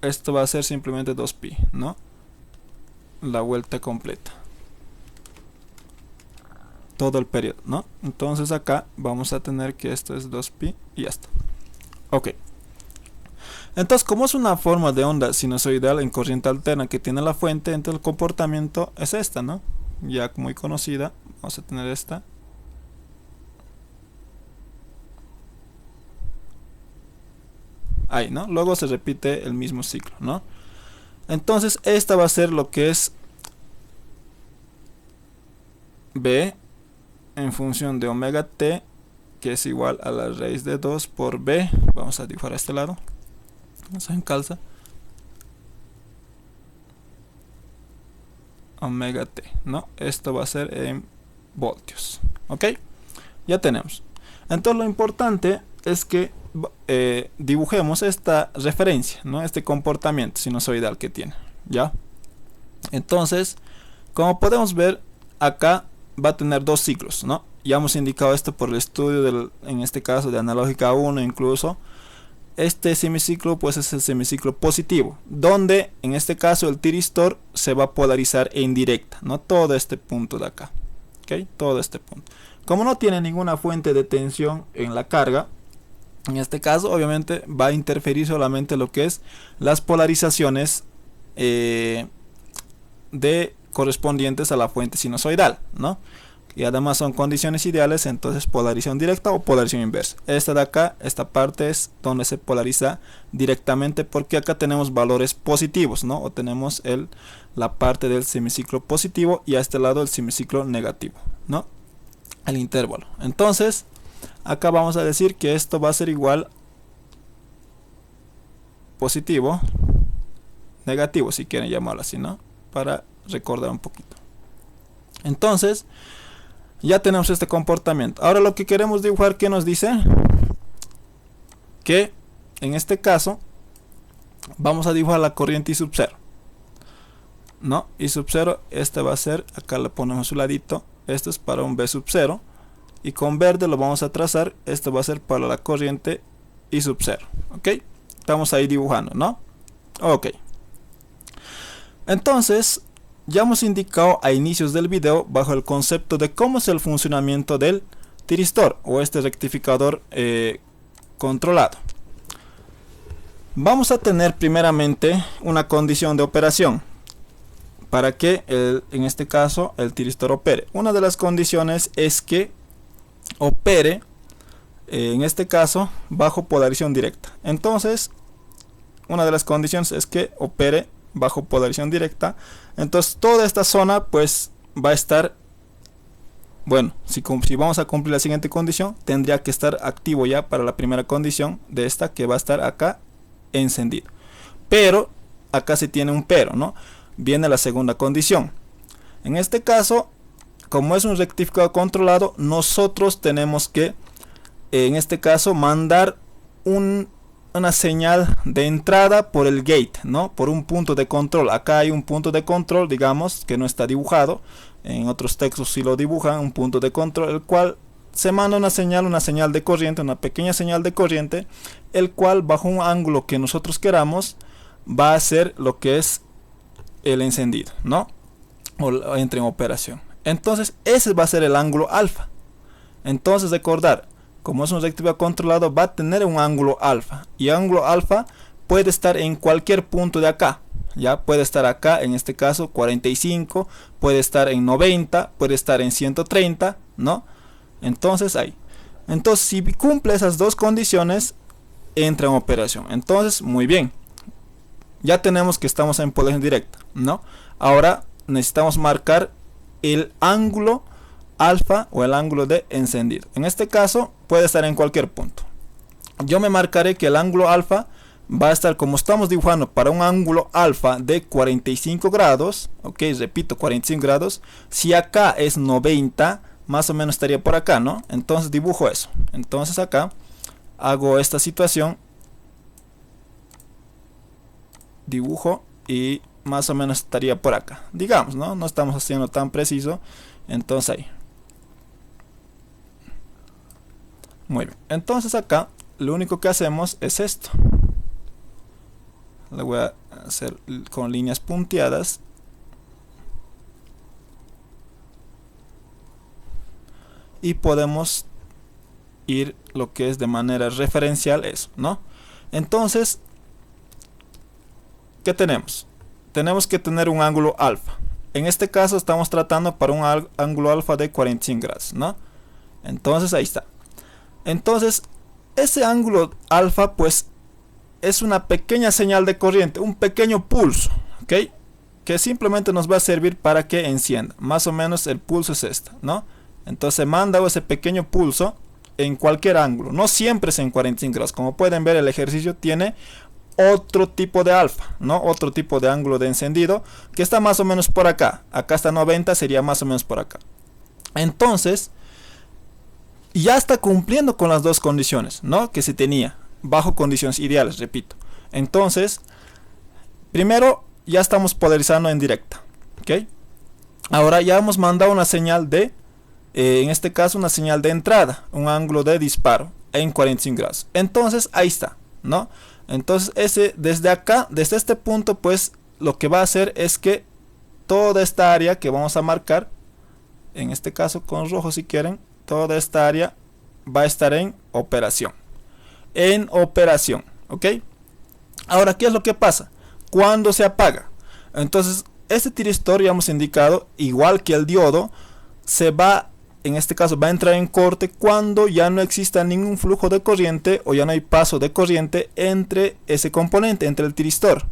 [SPEAKER 1] esto va a ser simplemente 2pi, ¿no? La vuelta completa, todo el periodo, ¿no? Entonces acá vamos a tener que esto es 2pi y ya está. Ok. Entonces, como es una forma de onda sinusoidal en corriente alterna que tiene la fuente, entonces el comportamiento es esta, ¿no? Ya muy conocida. Vamos a tener esta. Ahí, ¿no? Luego se repite el mismo ciclo, ¿no? Entonces, esta va a ser lo que es B en función de omega t, que es igual a la raíz de 2 por B. Vamos a dibujar a este lado. Vamos a encalza. Omega t, ¿no? Esto va a ser en voltios. ¿Ok? Ya tenemos. Entonces, lo importante es que dibujemos esta referencia, ¿no? Este comportamiento sinusoidal que tiene, ¿ya? Entonces, como podemos ver, acá va a tener dos ciclos, ¿no? Ya hemos indicado esto por el estudio en este caso de analógica 1 incluso. Este semiciclo pues es el semiciclo positivo, donde en este caso el tiristor se va a polarizar en directa, ¿no? Todo este punto de acá, ¿ok? Todo este punto. Como no tiene ninguna fuente de tensión en la carga, en este caso obviamente va a interferir solamente lo que es las polarizaciones de correspondientes a la fuente sinusoidal, ¿no? Y además son condiciones ideales, entonces polarización directa o polarización inversa. Esta de acá, esta parte es donde se polariza directamente, porque acá tenemos valores positivos, ¿no? O tenemos la parte del semiciclo positivo y a este lado el semiciclo negativo, ¿no? El intervalo. Entonces acá vamos a decir que esto va a ser igual positivo, negativo, si quieren llamarlo así, ¿no? Para recordar un poquito. Entonces ya tenemos este comportamiento. Ahora lo que queremos dibujar, ¿qué nos dice? Que en este caso vamos a dibujar la corriente I sub 0, ¿no? I sub 0, este va a ser, acá le ponemos a su ladito, esto es para un B sub 0, y con verde lo vamos a trazar, esto va a ser para la corriente I sub 0, ¿ok? Estamos ahí dibujando, ¿no? Ok. Entonces, ya hemos indicado a inicios del video bajo el concepto de cómo es el funcionamiento del tiristor o este rectificador controlado. Vamos a tener primeramente una condición de operación para que en este caso el tiristor opere. Una de las condiciones es que opere en este caso bajo polarización directa. Entonces una de las condiciones es que opere bajo polarización directa. Entonces toda esta zona pues va a estar, bueno, si vamos a cumplir la siguiente condición, tendría que estar activo ya para la primera condición de esta, que va a estar acá encendido. Pero acá se tiene un pero, ¿no? Viene la segunda condición. En este caso, como es un rectificador controlado, nosotros tenemos que en este caso mandar una señal de entrada por el gate, ¿no? Por un punto de control. Acá hay un punto de control, digamos, que no está dibujado. En otros textos sí lo dibujan, un punto de control, el cual se manda una señal de corriente, una pequeña señal de corriente, el cual bajo un ángulo que nosotros queramos va a hacer lo que es el encendido, ¿no? O entre en operación. Entonces ese va a ser el ángulo alfa. Entonces recordar, como es un rectificador controlado, va a tener un ángulo alfa, y ángulo alfa puede estar en cualquier punto de acá. Ya puede estar acá, en este caso 45, puede estar en 90, puede estar en 130, ¿no? Entonces ahí. Entonces si cumple esas dos condiciones, entra en operación. Entonces muy bien, ya tenemos que estamos en polación directa, ¿no? Ahora necesitamos marcar el ángulo alfa o el ángulo de encendido. En este caso puede estar en cualquier punto. Yo me marcaré que el ángulo alfa va a estar, como estamos dibujando para un ángulo alfa de 45 grados, ok, repito, 45 grados, si acá es 90, más o menos estaría por acá, ¿no? Entonces dibujo eso. Entonces acá hago esta situación, dibujo y más o menos estaría por acá, digamos, ¿no? No estamos haciendo tan preciso, entonces ahí. Muy bien, entonces acá lo único que hacemos es esto. Lo voy a hacer con líneas punteadas. Y podemos ir lo que es de manera referencial eso, ¿no? Entonces, ¿qué tenemos? Tenemos que tener un ángulo alfa. En este caso estamos tratando para un ángulo alfa de 45 grados, ¿no? Entonces ahí está. Entonces, ese ángulo alfa pues es una pequeña señal de corriente, un pequeño pulso, ¿ok? Que simplemente nos va a servir para que encienda. Más o menos el pulso es este, ¿no? Entonces manda ese pequeño pulso en cualquier ángulo, no siempre es en 45 grados. Como pueden ver, el ejercicio tiene otro tipo de alfa, ¿no? Otro tipo de ángulo de encendido que está más o menos por acá. Acá está 90, sería más o menos por acá. Entonces, ya está cumpliendo con las dos condiciones, ¿no? Que se tenía, bajo condiciones ideales, repito. Entonces, primero ya estamos polarizando en directa, ¿ok? Ahora ya hemos mandado una señal de, en este caso una señal de entrada, un ángulo de disparo en 45 grados. Entonces ahí está, ¿no? Entonces desde acá, desde este punto, pues lo que va a hacer es que toda esta área que vamos a marcar, en este caso con rojo si quieren, toda esta área va a estar en operación. En operación, ¿ok? Ahora, ¿qué es lo que pasa? Cuando se apaga. Entonces, este tiristor ya hemos indicado, igual que el diodo, se va, en este caso va a entrar en corte cuando ya no exista ningún flujo de corriente o ya no hay paso de corriente entre ese componente, entre el tiristor.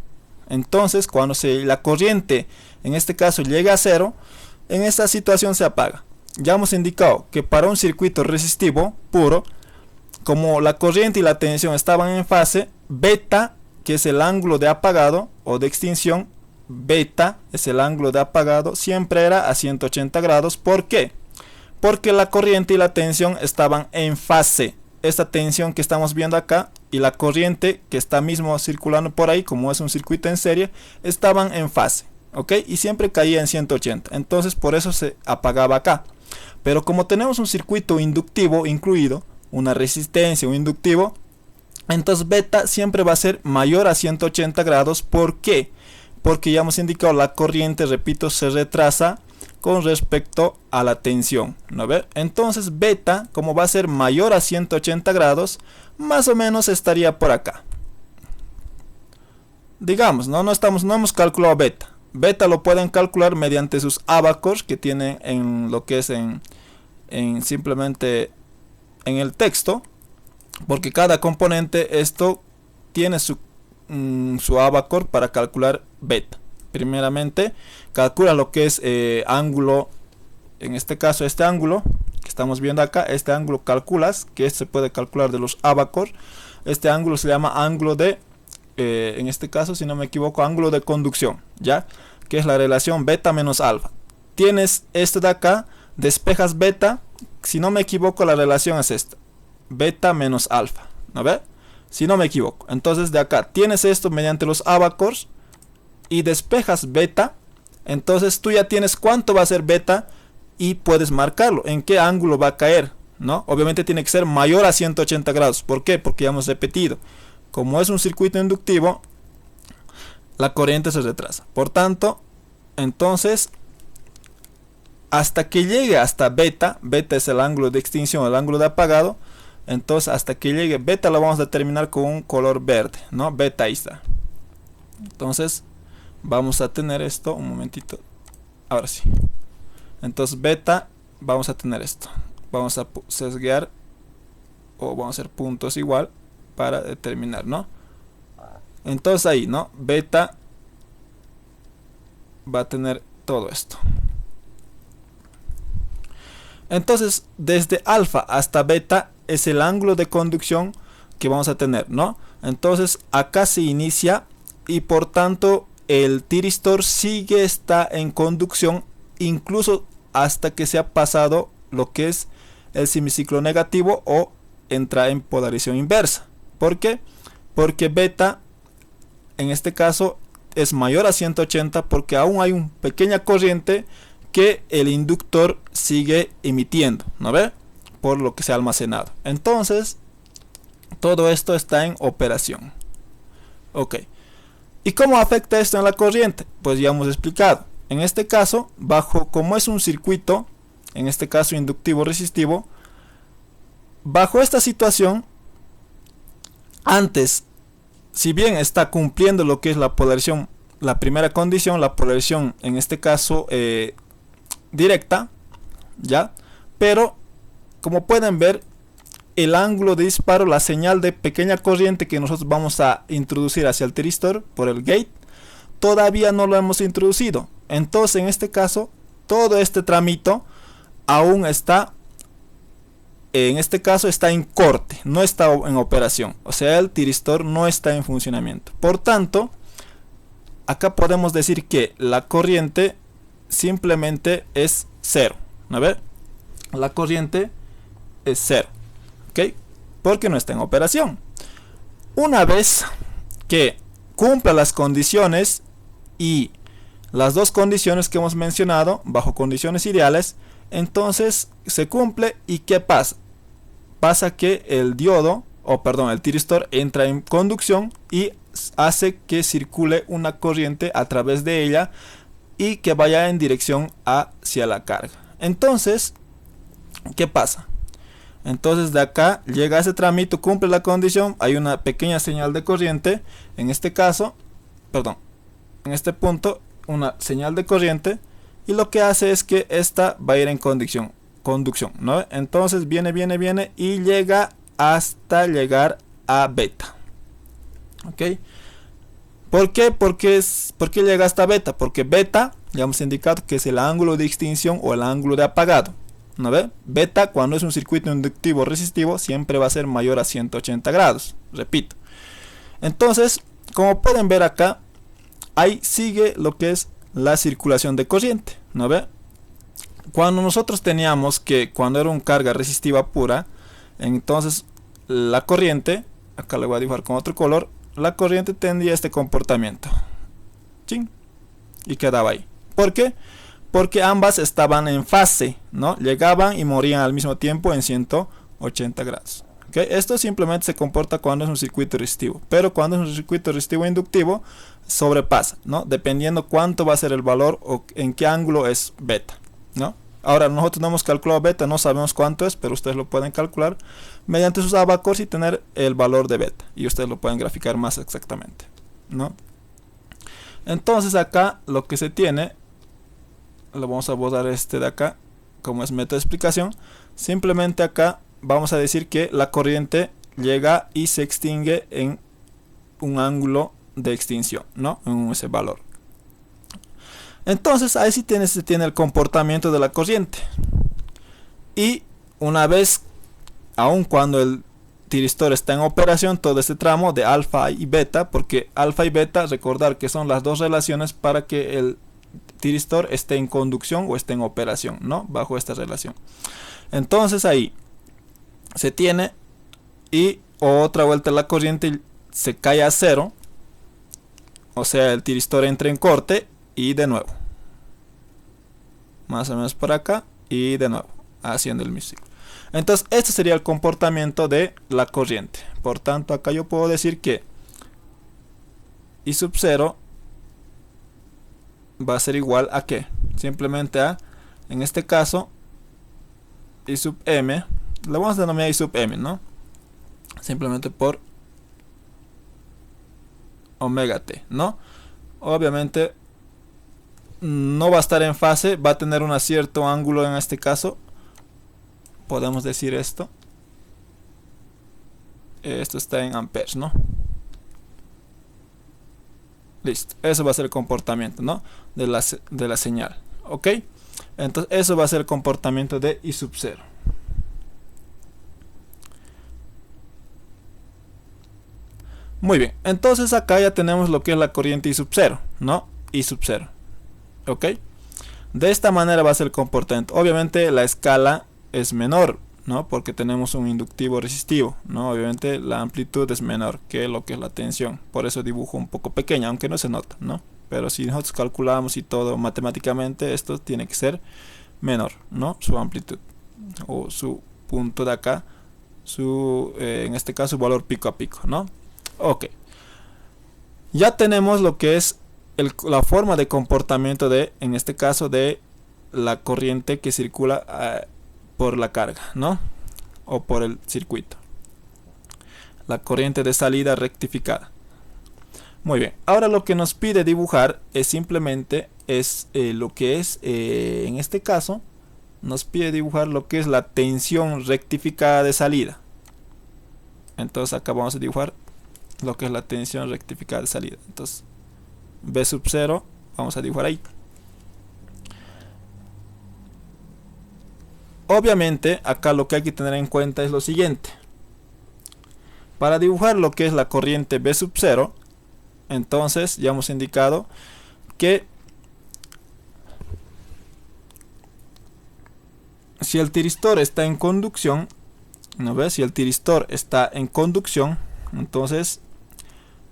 [SPEAKER 1] Entonces, cuando la corriente, en este caso, llega a cero, en esta situación se apaga. Ya hemos indicado que para un circuito resistivo puro, como la corriente y la tensión estaban en fase, beta, que es el ángulo de apagado o de extinción, beta es el ángulo de apagado, siempre era a 180 grados. ¿Por qué? Porque la corriente y la tensión estaban en fase. Esta tensión que estamos viendo acá y la corriente que está mismo circulando por ahí, como es un circuito en serie, estaban en fase, ¿ok? Y siempre caía en 180. Entonces por eso se apagaba acá. Pero como tenemos un circuito inductivo incluido, una resistencia, un inductivo, entonces beta siempre va a ser mayor a 180 grados. ¿Por qué? Porque ya hemos indicado, la corriente, repito, se retrasa con respecto a la tensión, ¿no ve? Entonces beta, como va a ser mayor a 180 grados, más o menos estaría por acá. Digamos, no hemos calculado beta. Beta lo pueden calcular mediante sus abacos que tienen en lo que es en simplemente en el texto, porque cada componente esto tiene su abacor para calcular beta. Primeramente calcula lo que es ángulo, en este caso este ángulo que estamos viendo acá, este ángulo calculas, que se puede calcular de los abacos. Este ángulo se llama ángulo de, en este caso si no me equivoco, ángulo de conducción, ya, que es la relación beta menos alfa. Tienes esto de acá, despejas beta, si no me equivoco la relación es esta, beta menos alfa, ¿no ve? Si no me equivoco. Entonces de acá tienes esto mediante los abacos y despejas beta. Entonces tú ya tienes cuánto va a ser beta y puedes marcarlo, en qué ángulo va a caer, ¿no? Obviamente tiene que ser mayor a 180 grados. ¿Por qué? Porque ya hemos repetido, como es un circuito inductivo, la corriente se retrasa. Por tanto, entonces hasta que llegue hasta beta, beta es el ángulo de extinción, el ángulo de apagado. Entonces hasta que llegue beta lo vamos a determinar con un color verde, ¿no? Beta, ahí está. Entonces vamos a tener esto, un momentito, ahora sí. Entonces beta, vamos a tener esto, vamos a sesguear o vamos a hacer puntos igual para determinar, ¿no? Entonces ahí, ¿no? Beta va a tener todo esto. Entonces, desde alfa hasta beta es el ángulo de conducción que vamos a tener, ¿no? Entonces, acá se inicia y por tanto el tiristor está en conducción incluso hasta que se ha pasado lo que es el semiciclo negativo o entra en polarización inversa. ¿Por qué? Porque beta en este caso es mayor a 180 porque aún hay una pequeña corriente que el inductor sigue emitiendo, ¿no ve? Por lo que se ha almacenado. Entonces, todo esto está en operación. Ok. ¿Y cómo afecta esto en la corriente? Pues ya hemos explicado. En este caso, como es un circuito, en este caso inductivo resistivo, bajo esta situación, antes, si bien está cumpliendo lo que es la polarización, la primera condición, la polarización en este caso directa, ya, pero como pueden ver, el ángulo de disparo, la señal de pequeña corriente que nosotros vamos a introducir hacia el tiristor por el gate, todavía no lo hemos introducido. Entonces en este caso todo este tramito aún está, en este caso está en corte, no está en operación, o sea el tiristor no está en funcionamiento. Por tanto, acá podemos decir que la corriente simplemente es cero, ¿no ve? La corriente es cero, ¿ok? Porque no está en operación. Una vez que cumpla las condiciones y las dos condiciones que hemos mencionado bajo condiciones ideales, entonces se cumple. ¿Y qué pasa? Pasa que el diodo, el tiristor entra en conducción y hace que circule una corriente a través de ella y que vaya en dirección hacia la carga. Entonces, ¿qué pasa? Entonces de acá llega ese tramito, cumple la condición, hay una pequeña señal de corriente, en este caso, en este punto, una señal de corriente, y lo que hace es que esta va a ir en conducción, ¿no? Entonces viene y llega hasta llegar a beta. ¿Ok? ¿Por qué? ¿Por qué llega hasta beta? Porque beta, ya hemos indicado que es el ángulo de extinción o el ángulo de apagado, ¿no ve? Beta, cuando es un circuito inductivo resistivo, siempre va a ser mayor a 180 grados, repito. Entonces, como pueden ver acá, ahí sigue lo que es la circulación de corriente, ¿no ve? Cuando nosotros teníamos que, cuando era una carga resistiva pura, entonces la corriente, acá le voy a dibujar con otro color, la corriente tendría este comportamiento. ¡Chin! Y quedaba ahí. ¿Por qué? Porque ambas estaban en fase, ¿no? Llegaban y morían al mismo tiempo en 180 grados. ¿Okay? Esto simplemente se comporta cuando es un circuito resistivo. Pero cuando es un circuito resistivo inductivo, sobrepasa, ¿no? Dependiendo cuánto va a ser el valor o en qué ángulo es beta, ¿no? Ahora nosotros no hemos calculado beta, no sabemos cuánto es, pero ustedes lo pueden calcular mediante sus abacos y tener el valor de beta. Y ustedes lo pueden graficar más exactamente, ¿no? Entonces acá lo que se tiene, lo vamos a borrar este de acá, como es método de explicación. Simplemente acá vamos a decir que la corriente llega y se extingue en un ángulo de extinción, ¿no? En ese valor. Entonces ahí sí se tiene el comportamiento de la corriente. Y una vez, aun cuando el tiristor está en operación, todo este tramo de alfa y beta, porque alfa y beta, recordar que son las dos relaciones para que el tiristor esté en conducción o esté en operación, ¿no? Bajo esta relación. Entonces ahí se tiene y otra vuelta la corriente se cae a cero, o sea el tiristor entra en corte y de nuevo, más o menos por acá y de nuevo, haciendo el mismo ciclo. Entonces este sería el comportamiento de la corriente. Por tanto acá yo puedo decir que I sub 0 va a ser igual a ¿qué? Simplemente a, en este caso, I sub m, le vamos a denominar I sub m, ¿no? Simplemente por omega t, ¿no? Obviamente no va a estar en fase, va a tener un cierto ángulo en este caso. Podemos decir esto. esto está en amperes, ¿no? Listo, eso va a ser el comportamiento, ¿no? De la señal, ¿ok? Entonces eso va a ser el comportamiento de I sub 0. Muy bien, entonces acá ya tenemos lo que es la corriente I sub 0, ¿no? I sub 0, ¿ok? De esta manera va a ser el comportamiento. Obviamente la escala es menor, ¿no? Porque tenemos un inductivo resistivo, ¿no? Obviamente la amplitud es menor que lo que es la tensión. Por eso dibujo un poco pequeña, aunque no se nota, ¿no? Pero si nosotros calculamos y todo matemáticamente, esto tiene que ser menor, ¿no? Su amplitud o su punto de acá, en este caso valor pico a pico, ¿no? Ok. Ya tenemos lo que es la forma de comportamiento en este caso, de la corriente que circula por la carga, ¿no? O por el circuito. La corriente de salida rectificada. Muy bien. Ahora lo que nos pide dibujar es simplemente lo que es, en este caso, nos pide dibujar lo que es la tensión rectificada de salida. Entonces acá vamos a dibujar lo que es la tensión rectificada de salida. Entonces B sub 0 vamos a dibujar ahí. Obviamente acá lo que hay que tener en cuenta es lo siguiente. Para dibujar lo que es la corriente B sub 0, entonces ya hemos indicado que si el tiristor está en conducción, ¿no ves? Si el tiristor está en conducción, entonces,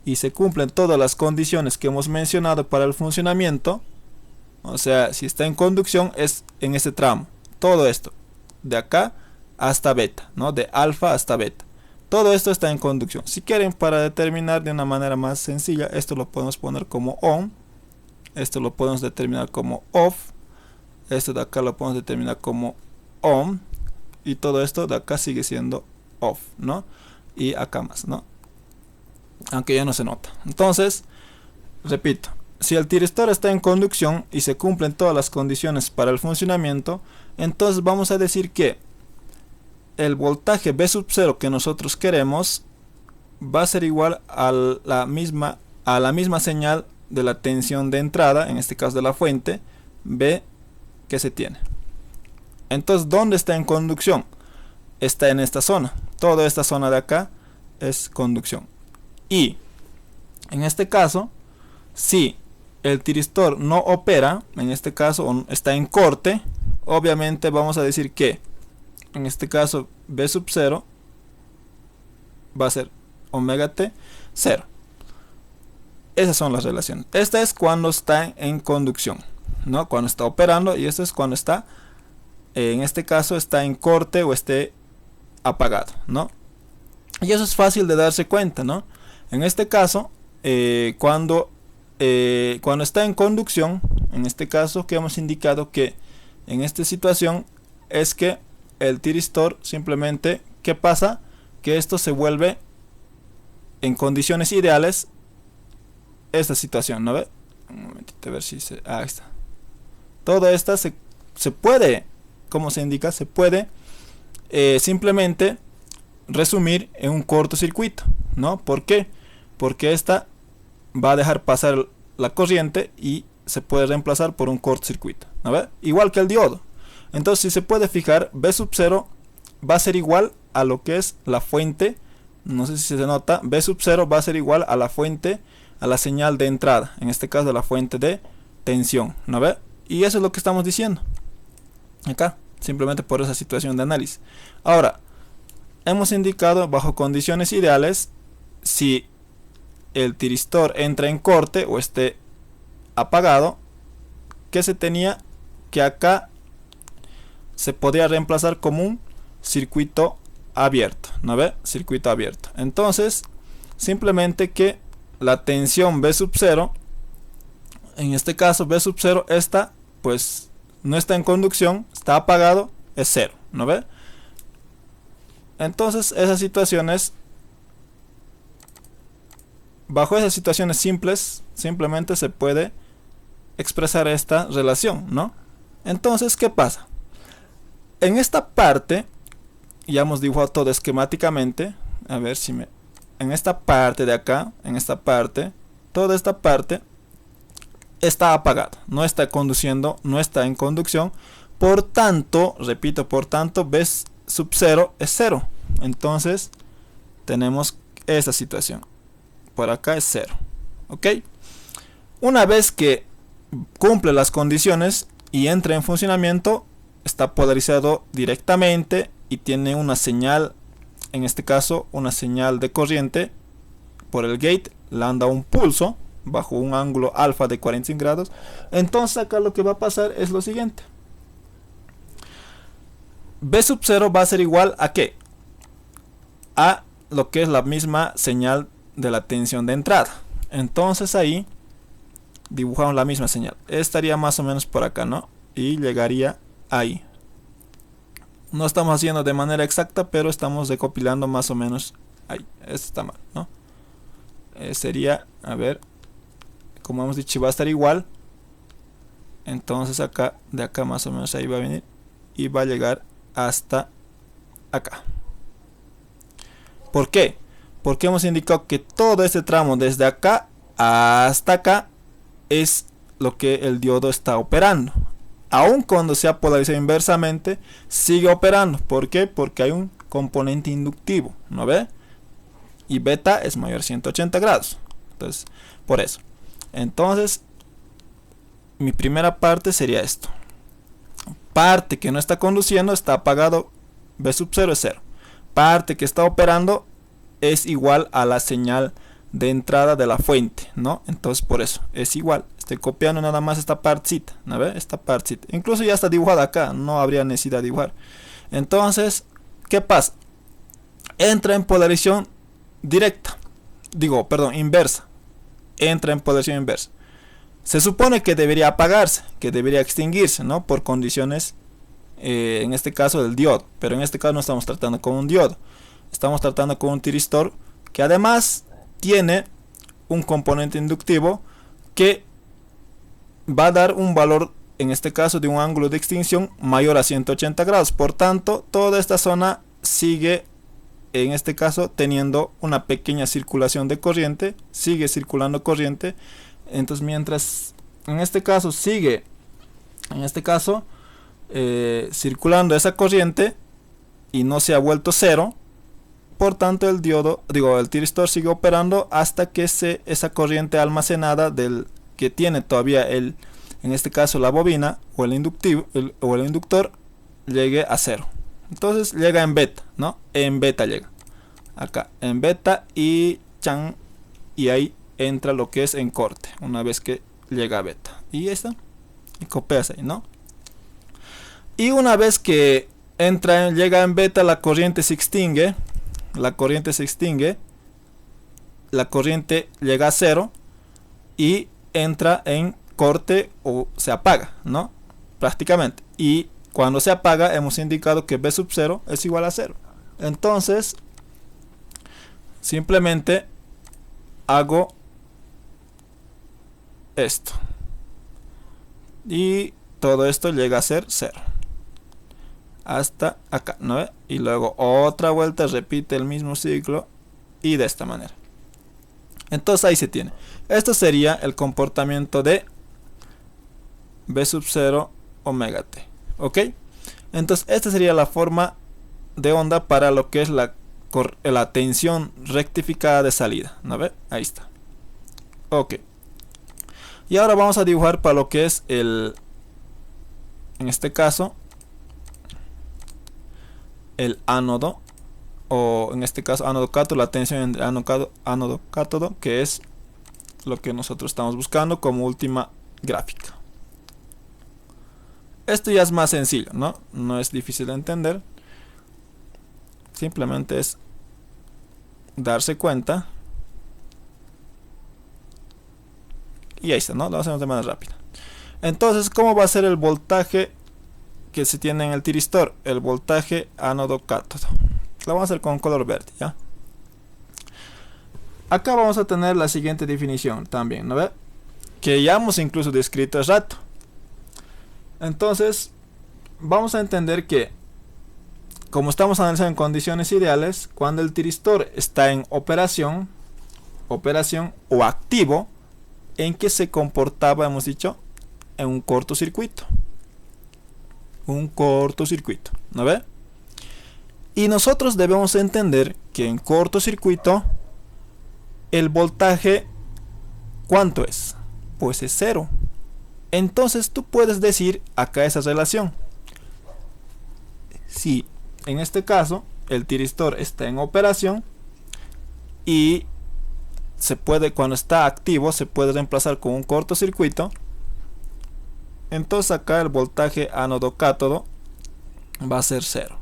[SPEAKER 1] y se cumplen todas las condiciones que hemos mencionado para el funcionamiento, o sea, si está en conducción es en este tramo, todo esto, de acá hasta beta, ¿no? De alfa hasta beta, todo esto está en conducción. Si quieren, para determinar de una manera más sencilla, esto lo podemos poner como on, esto lo podemos determinar como off, esto de acá lo podemos determinar como on, y todo esto de acá sigue siendo off, ¿no? Y acá más, ¿no? Aunque ya no se nota. Entonces, repito, si el tiristor está en conducción y se cumplen todas las condiciones para el funcionamiento, entonces vamos a decir que el voltaje B sub 0 que nosotros queremos va a ser igual a la misma señal de la tensión de entrada, en este caso de la fuente B que se tiene. Entonces, ¿dónde está en conducción? Está en esta zona. Toda esta zona de acá es conducción. Y en este caso, si el tiristor no opera, en este caso está en corte, obviamente vamos a decir que en este caso B sub 0 va a ser omega t 0. Esas son las relaciones. Esta es cuando está en conducción, ¿no? Cuando está operando, y esto es cuando está, en este caso, está en corte o esté apagado, ¿no? Y eso es fácil de darse cuenta, ¿no? En este caso, cuando está en conducción, en este caso que hemos indicado que en esta situación es que el tiristor simplemente, ¿qué pasa? Que esto se vuelve en condiciones ideales esta situación, ¿no ve? Un momentito a ver si ahí está. Todo esto se puede, como se indica, se puede simplemente resumir en un cortocircuito, ¿no? ¿Por qué? Porque esta va a dejar pasar la corriente y se puede reemplazar por un cortocircuito, ¿no ve? Igual que el diodo. Entonces, si se puede fijar, B sub 0 va a ser igual a lo que es la fuente, no sé si se nota, B sub 0 va a ser igual a la fuente, a la señal de entrada, en este caso la fuente de tensión, ¿no ve? Y eso es lo que estamos diciendo acá, simplemente por esa situación de análisis. Ahora, hemos indicado bajo condiciones ideales, si el tiristor entra en corte o esté apagado, que se tenía que acá se podría reemplazar como un circuito abierto, ¿no ve? Circuito abierto. Entonces, simplemente que la tensión B sub 0, en este caso B sub 0, esta pues no está en conducción, está apagado, es 0, ¿no ve? Entonces, esas situaciones, bajo esas situaciones simples, simplemente se puede expresar esta relación, ¿no? Entonces, ¿qué pasa? En esta parte, ya hemos dibujado todo esquemáticamente, a ver si me... En esta parte de acá, en esta parte, toda esta parte está apagado, no está conduciendo, no está en conducción. Por tanto, repito, por tanto, B sub 0 es 0. Entonces, tenemos esta situación. Por acá es 0. ¿Ok? Una vez que cumple las condiciones y entra en funcionamiento, está polarizado directamente y tiene una señal, en este caso, una señal de corriente por el gate, le anda un pulso bajo un ángulo alfa de 45 grados. Entonces acá lo que va a pasar es lo siguiente. B sub 0 va a ser igual a ¿qué? A lo que es la misma señal de la tensión de entrada. Entonces ahí dibujamos la misma señal. Estaría más o menos por acá, ¿no? Y llegaría ahí. No estamos haciendo de manera exacta, pero estamos recopilando más o menos ahí. Esto está mal, ¿no? Sería, a ver, como hemos dicho, va a estar igual. Entonces acá, de acá más o menos ahí va a venir y va a llegar hasta acá. ¿Por qué? Porque hemos indicado que todo este tramo desde acá hasta acá es lo que el diodo está operando. Aun cuando sea polarizado inversamente, sigue operando. ¿Por qué? Porque hay un componente inductivo, ¿no ve? Y beta es mayor a 180 grados. Entonces, por eso. Entonces, mi primera parte sería esto. Parte que no está conduciendo está apagado, B sub 0 es 0. Parte que está operando es igual a la señal de entrada de la fuente, ¿no? Entonces por eso es igual. Estoy copiando nada más esta partecita, ¿no ve? Esta partecita. Incluso ya está dibujada acá, no habría necesidad de dibujar. Entonces, ¿qué pasa? Entra en polarización directa. Digo, perdón, inversa. Entra en polarización inversa. Se supone que debería apagarse, que debería extinguirse, ¿no? Por condiciones, en este caso del diodo. Pero en este caso no estamos tratando con un diodo. Estamos tratando con un tiristor que además tiene un componente inductivo que va a dar un valor, en este caso, de un ángulo de extinción mayor a 180 grados. Por tanto, toda esta zona sigue, en este caso, teniendo una pequeña circulación de corriente. Sigue circulando corriente. Entonces mientras en este caso sigue circulando esa corriente y no se ha vuelto cero, por tanto el tiristor sigue operando hasta que esa corriente almacenada del que tiene todavía en este caso la bobina o el inductor llegue a cero. Entonces llega en beta, ¿no? En beta llega acá en beta y ahí entra lo que es en corte una vez que llega a beta y está, y copias ahí, ¿no? Y una vez que llega en beta, la corriente se extingue, la corriente llega a cero y entra en corte o se apaga, ¿no? Prácticamente. Y cuando se apaga hemos indicado que B sub 0 es igual a 0. Entonces simplemente hago esto y todo esto llega a ser 0 hasta acá, ¿no ve? Y luego otra vuelta, repite el mismo ciclo y de esta manera. Entonces ahí se tiene. Esto sería el comportamiento de B sub 0 omega t. ¿Ok? Entonces esta sería la forma de onda para lo que es la tensión rectificada de salida, ¿no ve? Ahí está. Ok. Y ahora vamos a dibujar para lo que es en este caso, el ánodo, o en este caso ánodo cátodo, la tensión entre ánodo cátodo, que es lo que nosotros estamos buscando como última gráfica. Esto ya es más sencillo, ¿no? No es difícil de entender. Simplemente es darse cuenta. Y ahí está, ¿no? Lo hacemos de manera rápida. Entonces, ¿cómo va a ser el voltaje que se tiene en el tiristor? El voltaje ánodo cátodo. Lo vamos a hacer con color verde, ¿ya? Acá vamos a tener la siguiente definición también, ¿no ve? Que ya hemos incluso descrito hace rato. Entonces, vamos a entender que como estamos analizando en condiciones ideales, cuando el tiristor está en operación o activo, ¿en qué se comportaba? Hemos dicho, en un cortocircuito. Un cortocircuito, ¿no ve? Y nosotros debemos entender que en cortocircuito el voltaje, ¿cuánto es? Pues es 0. Entonces tú puedes decir acá esa relación. Si en este caso el tiristor está en operación y cuando está activo se puede reemplazar con un cortocircuito, entonces acá el voltaje ánodo-cátodo va a ser 0.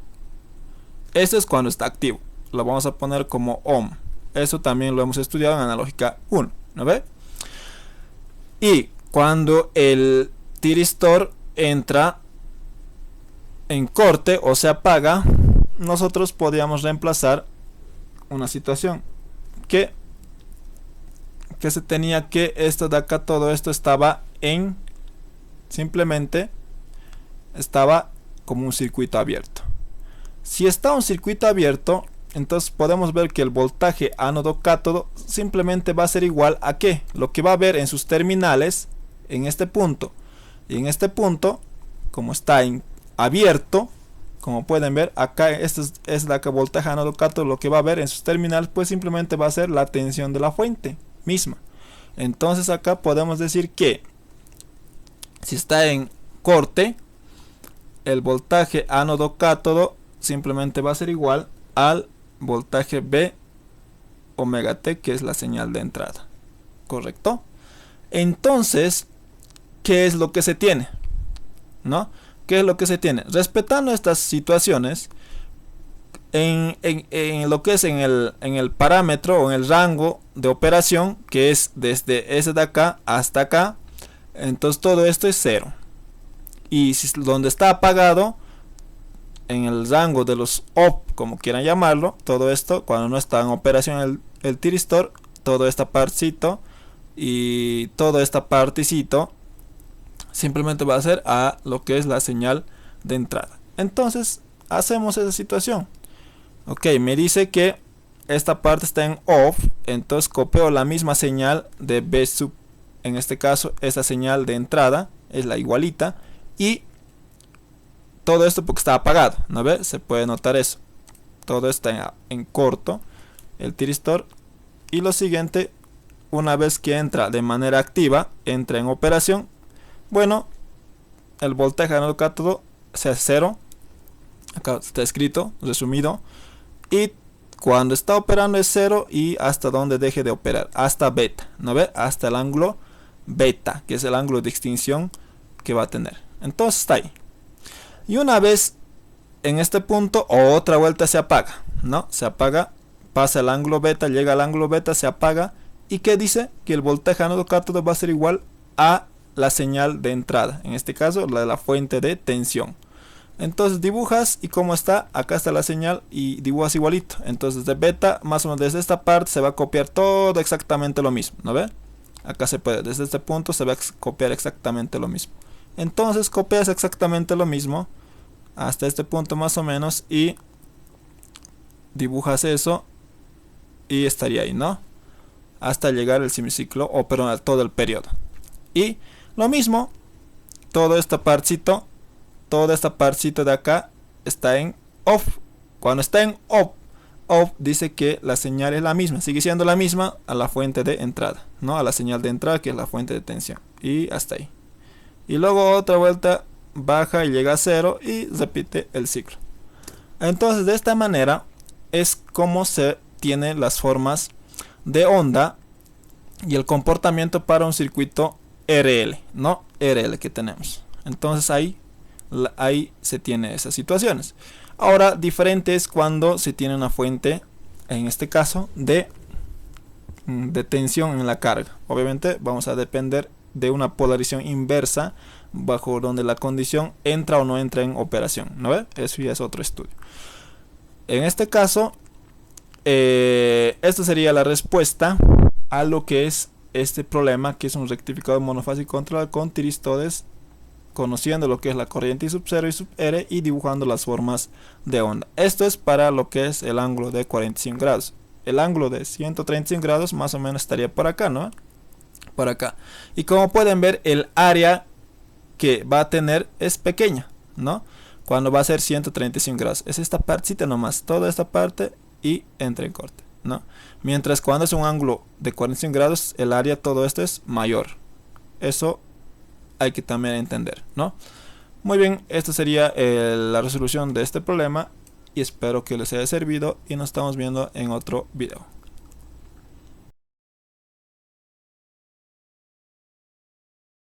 [SPEAKER 1] Eso es cuando está activo. Lo vamos a poner como ohm. Eso también lo hemos estudiado en analógica 1, ¿no ve? Y cuando el tiristor entra en corte o se apaga, nosotros podríamos reemplazar una situación que se tenía que esto de acá, todo esto estaba simplemente estaba como un circuito abierto. Si está un circuito abierto, entonces podemos ver que el voltaje ánodo-cátodo simplemente va a ser igual a ¿qué? Lo que va a haber en sus terminales en este punto y en este punto, como está abierto, como pueden ver acá, este es la voltaje ánodo-cátodo, lo que va a haber en sus terminales pues simplemente va a ser la tensión de la fuente misma. Entonces acá podemos decir que si está en corte, el voltaje ánodo-cátodo simplemente va a ser igual al voltaje B omega T, que es la señal de entrada. ¿Correcto? Entonces, ¿qué es lo que se tiene? ¿No? ¿Qué es lo que se tiene? Respetando estas situaciones, en lo que es en el parámetro o en el rango de operación, que es desde ese de acá hasta acá, entonces todo esto es 0. Y donde está apagado, en el rango de los op, como quieran llamarlo, todo esto, cuando no está en operación el tiristor, toda esta partecito y toda esta partecito simplemente va a ser a lo que es la señal de entrada. Entonces hacemos esa situación. Ok, me dice que esta parte está en off, entonces copio la misma señal de B sub, en este caso esta señal de entrada es la igualita, y todo esto porque está apagado, ¿no ve? Se puede notar eso. Todo está en corto el tiristor, y lo siguiente, una vez que entra de manera activa, entra en operación, bueno, el voltaje ánodo-cátodo sea 0. Acá está escrito, resumido, y cuando está operando es 0 y hasta donde deje de operar, hasta beta, ¿no ve? Hasta el ángulo beta, que es el ángulo de extinción que va a tener. Entonces está ahí. Y una vez en este punto, otra vuelta se apaga, ¿no? Se apaga, pasa el ángulo beta, llega al ángulo beta, se apaga. ¿Y qué dice? Que el voltaje ánodo-cátodo va a ser igual a la señal de entrada, en este caso la de la fuente de tensión. Entonces dibujas y como está, acá está la señal y dibujas igualito. Entonces de beta, más o menos desde esta parte se va a copiar todo exactamente lo mismo, ¿no ve? Acá se puede, desde este punto se va a copiar exactamente lo mismo. Entonces copias exactamente lo mismo hasta este punto más o menos y dibujas eso y estaría ahí, ¿no? Hasta llegar el semiciclo, o perdón, todo el periodo. Y lo mismo, toda esta partecito de acá está en off. Cuando está en off dice que la señal es la misma, sigue siendo la misma a la fuente de entrada, ¿no? A la señal de entrada, que es la fuente de tensión, y hasta ahí. Y luego otra vuelta baja y llega a 0 y repite el ciclo. Entonces de esta manera es como se tienen las formas de onda y el comportamiento para un circuito RL, ¿no? RL que tenemos. Entonces ahí se tiene esas situaciones. Ahora, diferente es cuando se tiene una fuente, en este caso, de tensión en la carga. Obviamente vamos a depender de una polarización inversa, bajo donde la condición entra o no entra en operación, ¿no ve? Eso ya es otro estudio. En este caso, esta sería la respuesta a lo que es este problema, que es un rectificador monofásico controlado con tiristores conociendo lo que es la corriente I sub 0 y sub R y dibujando las formas de onda. Esto es para lo que es el ángulo de 45 grados. El ángulo de 135 grados más o menos estaría por acá, ¿no? Por acá. Y como pueden ver, el área que va a tener es pequeña, ¿no? Cuando va a ser 135 grados. Es esta partecita nomás, toda esta parte y entra en corte, ¿no? Mientras cuando es un ángulo de 45 grados, el área, todo esto es mayor. Eso hay que también entender, ¿no? Muy bien, esta sería la resolución de este problema y espero que les haya servido y nos estamos viendo en otro video.